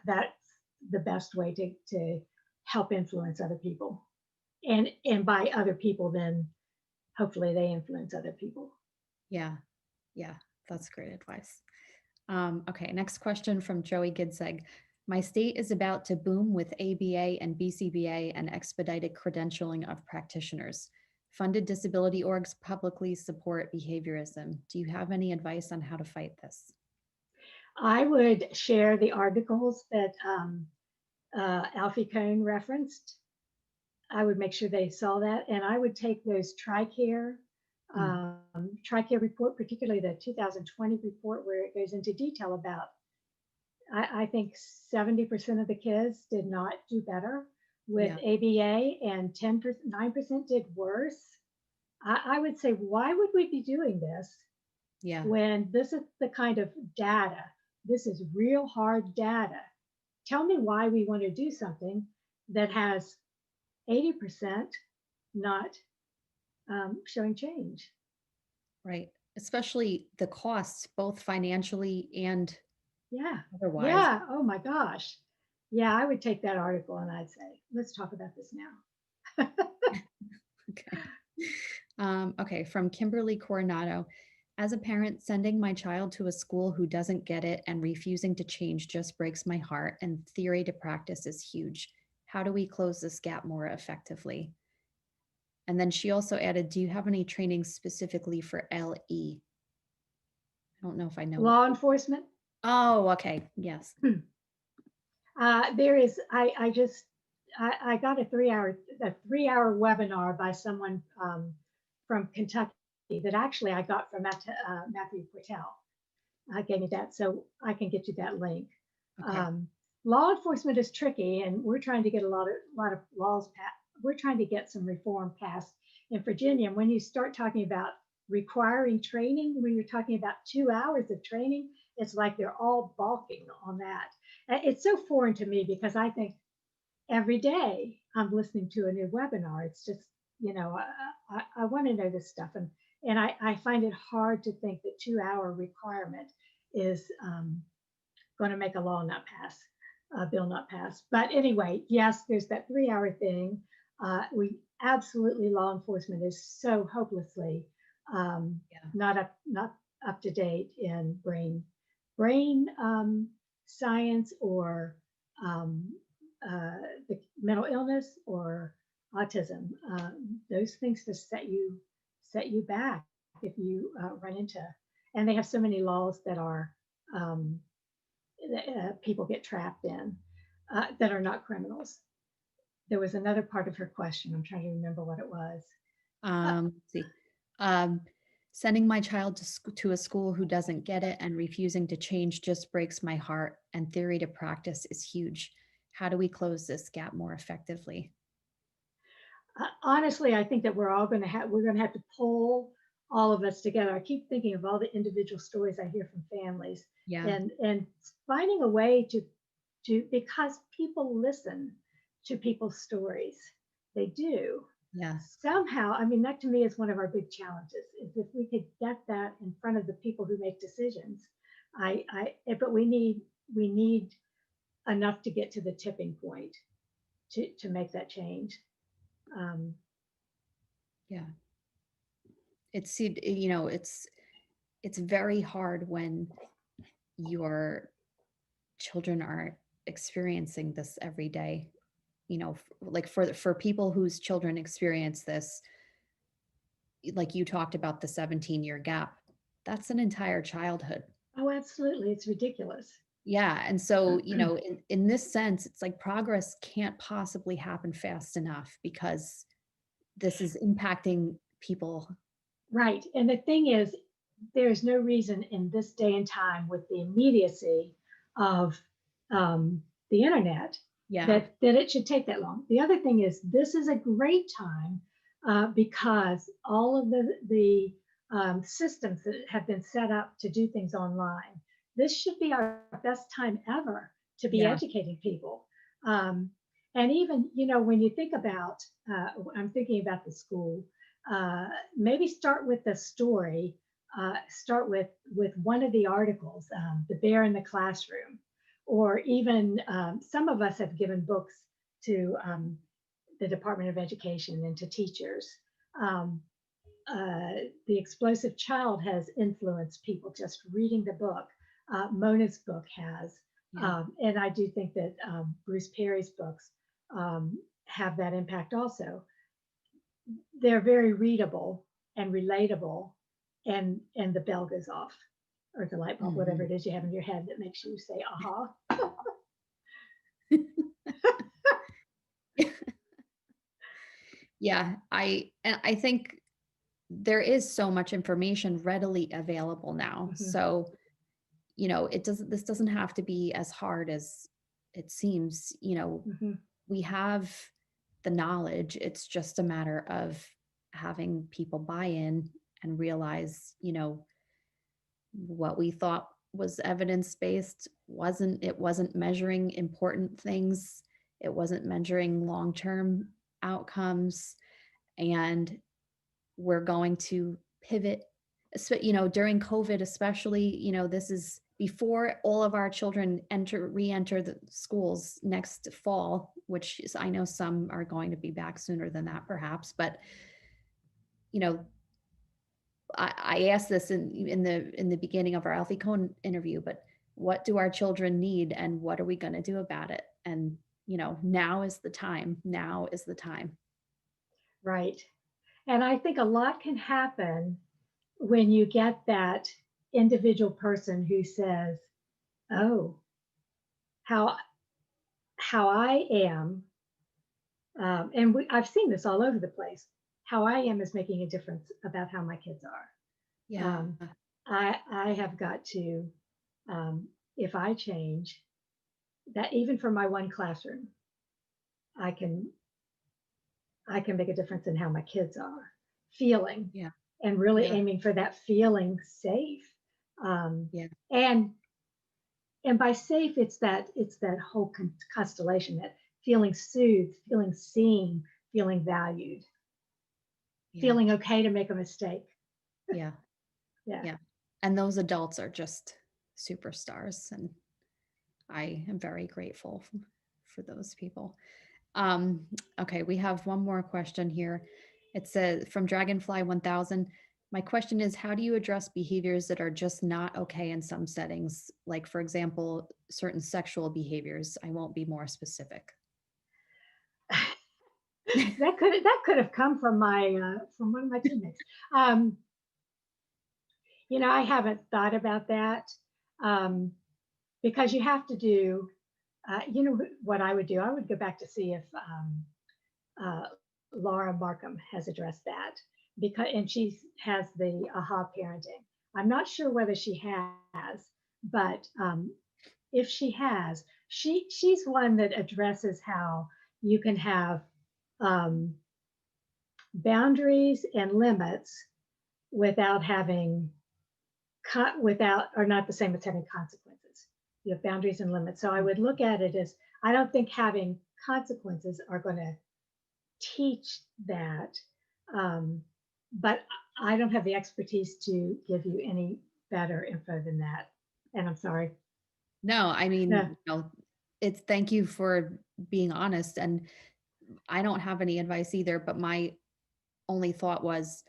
that's the best way to help influence other people, and by other people, then hopefully they influence other people. yeah, yeah. That's great advice. Okay, next question from Joey Gidseg. My state is about to boom with ABA and BCBA and expedited credentialing of practitioners. Funded disability orgs publicly support behaviorism. Do you have any advice on how to fight this? I would share the articles that Alfie Kohn referenced. I would make sure they saw that, and I would take those Mm. TRICARE report, particularly the 2020 report, where it goes into detail about. I think 70% of the kids did not do better with Yeah, ABA, and 9% did worse. I would say, why would we be doing this yeah, when this is the kind of data? This is real hard data. Tell me why we want to do something that has 80% not showing change. right. Especially the costs, both financially and Yeah. otherwise. Yeah. Oh my gosh. Yeah, I would take that article and I'd say, let's talk about this now. Okay. Okay, from Kimberly Coronado. As a parent, sending my child to a school who doesn't get it and refusing to change just breaks my heart, and theory to practice is huge. How do we close this gap more effectively? And then she also added, do you have any training specifically for LE? I don't know if I know. Law enforcement. Oh, okay. Yes. There is, I got a 3-hour webinar by someone from Kentucky that actually I got from Matthew Portel. Gave me that, so I can get you that link. Okay. Law enforcement is tricky, and we're trying to get a lot of laws passed. We're trying to get some reform passed in Virginia. And when you start talking about requiring training, when you're talking about 2 hours of training, it's like they're all balking on that. It's so foreign to me because I think every day I'm listening to a new webinar. It's just, I want to know this stuff. And I find it hard to think that 2-hour requirement is going to make a law not pass, a bill not pass. But anyway, yes, there's that 3-hour thing. We absolutely, law enforcement is so hopelessly not up to date in brain science or the mental illness or autism. Those things just set you back if you run into. And they have so many laws that are people get trapped in that are not criminals. There was another part of her question. I'm trying to remember what it was. Let's see. Sending my child to a school who doesn't get it and refusing to change just breaks my heart, and theory to practice is huge. How do we close this gap more effectively? Honestly, I think that we're going to have to pull all of us together. I keep thinking of all the individual stories I hear from families, Yeah. and finding a way to because people listen to people's stories. They do. Yeah. Somehow, I mean, that to me is one of our big challenges, is if we could get that in front of the people who make decisions. But we need enough to get to the tipping point to make that change. Yeah. It's very hard when your children are experiencing this every day. Like for people whose children experience this, like you talked about the 17-year gap, that's an entire childhood. Oh, absolutely. It's ridiculous. Yeah. And so, in this sense, it's like progress can't possibly happen fast enough because this is impacting people. Right. And the thing is, there's no reason in this day and time with the immediacy of the internet Yeah. that it should take that long. The other thing is, this is a great time because all of the systems that have been set up to do things online, this should be our best time ever to be educating people. And even, when you think about, I'm thinking about the school, maybe start with the story, start with one of the articles, The Bear in the Classroom, or even some of us have given books to the Department of Education and to teachers. The Explosive Child has influenced people just reading the book. Mona's book has. Yeah. And I do think that Bruce Perry's books have that impact also. They're very readable and relatable, and the bell goes off, or the light bulb, whatever it is you have in your head that makes you say, aha. Yeah, I think there is so much information readily available now. Mhm. So, this doesn't have to be as hard as it seems. Mhm. We have the knowledge. It's just a matter of having people buy in and realize, what we thought was evidence-based wasn't measuring important things. It wasn't measuring long-term outcomes. And we're going to pivot, during COVID, especially, this is before all of our children re-enter the schools next fall, which is, I know some are going to be back sooner than that, perhaps, but I asked this in the beginning of our Alfie Kohn interview, but what do our children need and what are we going to do about it? And, now is the time. Now is the time. Right. And I think a lot can happen when you get that individual person who says, "Oh, how I am," and I've seen this all over the place. How I am is making a difference about how my kids are. Yeah. I have got to, if I change that, even for my one classroom, I can make a difference in how my kids are feeling, Yeah. and really Yeah. aiming for that feeling safe. Yeah. And by safe, it's that whole constellation, that feeling soothed, feeling seen, feeling valued, Yeah. feeling okay to make a mistake. Yeah. Yeah. Yeah. And those adults are just superstars. And I am very grateful for those people. Okay, we have one more question here. It says from Dragonfly 1000. My question is, how do you address behaviors that are just not okay in some settings? Like, for example, certain sexual behaviors. I won't be more specific. That could have come from from one of my teammates. Um, I haven't thought about that, um, because you have to do. What I would do? I would go back to see if uh, Laura Markham has addressed that, and she has the aha parenting. I'm not sure whether she has, but if she has, she's one that addresses how you can have um, boundaries and limits without having without, or not the same as having consequences. You have boundaries and limits. So I would look at it as, I don't think having consequences are going to teach that. Um, but I don't have the expertise to give you any better info than that. And I'm sorry. No, I Yeah. mean, it's thank you for being honest. And I don't have any advice either, but my only thought was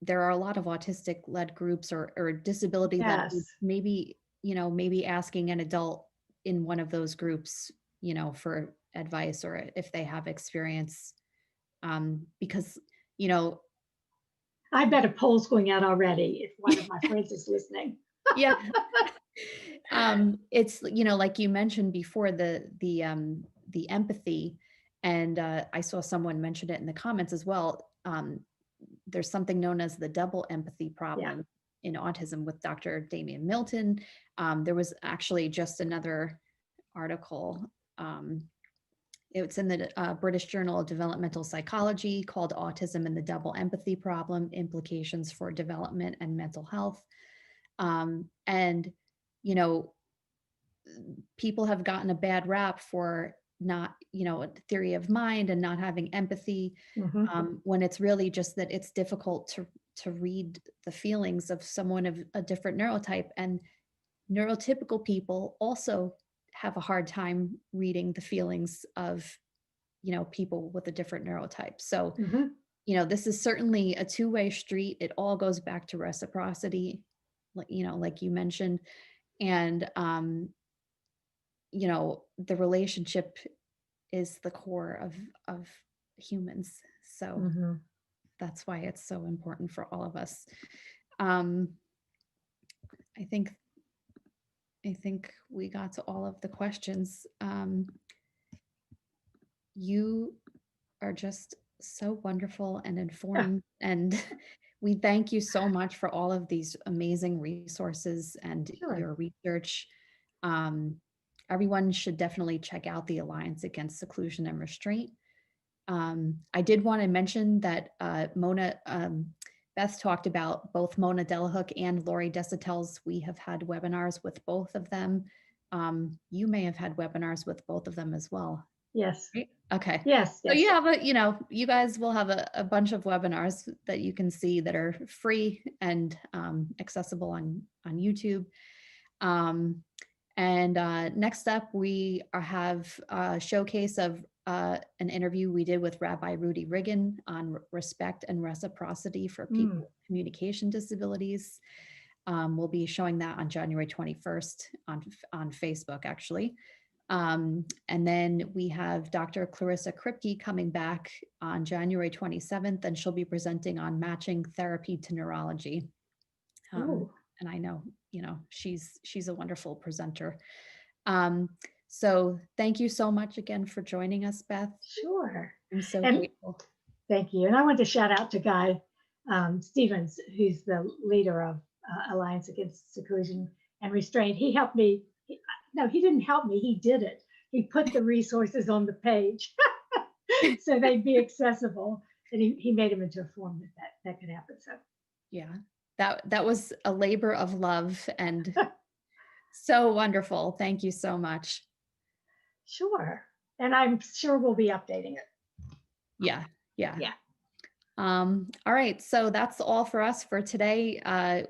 there are a lot of autistic led groups or disability led Yes. groups. Maybe, maybe asking an adult in one of those groups, for advice or if they have experience. Because, you know, I bet a poll's going out already if one of my friends is listening. yeah. It's, like you mentioned before, the empathy, and I saw someone mention it in the comments as well. There's something known as the double empathy problem in autism with Dr. Damian Milton. There was actually just another article. It's in the British Journal of Developmental Psychology called Autism and the Double Empathy Problem, Implications for Development and Mental Health. And, people have gotten a bad rap for not, a theory of mind and not having empathy, Mhm. when it's really just that it's difficult to read the feelings of someone of a different neurotype. And neurotypical people also have a hard time reading the feelings of, people with a different neurotype. So, Mhm. this is certainly a two-way street. It all goes back to reciprocity, like you mentioned. And, the relationship is the core of humans. So Mhm. that's why it's so important for all of us. Um, I think we got to all of the questions. You are just so wonderful and informed, and we thank you so much for all of these amazing resources and Sure. your research. Um, Everyone should definitely check out the Alliance Against Seclusion and Restraint. I did want to mention that Mona, Beth talked about both Mona Delahook and Lori Desautel's. We have had webinars with both of them. You may have had webinars with both of them as well. Yes. Right? Okay. Yes. So Yes. you have you guys will have a bunch of webinars that you can see that are free and accessible on YouTube. And next up, we have a showcase of an interview we did with Rabbi Rudy Riggin on respect and reciprocity for people with communication disabilities. We'll be showing that on January 21st on Facebook, actually. And then we have Dr. Clarissa Kripke coming back on January 27th, and she'll be presenting on matching therapy to neurology. Oh, And I know, she's a wonderful presenter. So thank you so much again for joining us, Beth. sure. I'm so And grateful. thank you. And I want to shout out to Guy Stevens, who's the leader of Alliance Against Seclusion and Restraint. He helped me. No, he didn't help me. He did it. He put the resources on the page so they'd be accessible. And he made them into a form that could happen. So Yeah, that was a labor of love and so wonderful. Thank you so much. sure. And I'm sure we'll be updating it. Yeah. Yeah. All right, so that's all for us for today.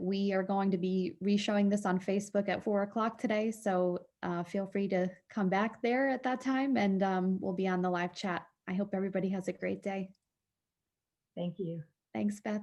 We are going to be re-showing this on Facebook at 4 o'clock today, so feel free to come back there at that time, and we'll be on the live chat. I hope everybody has a great day. Thank you. Thanks, Beth.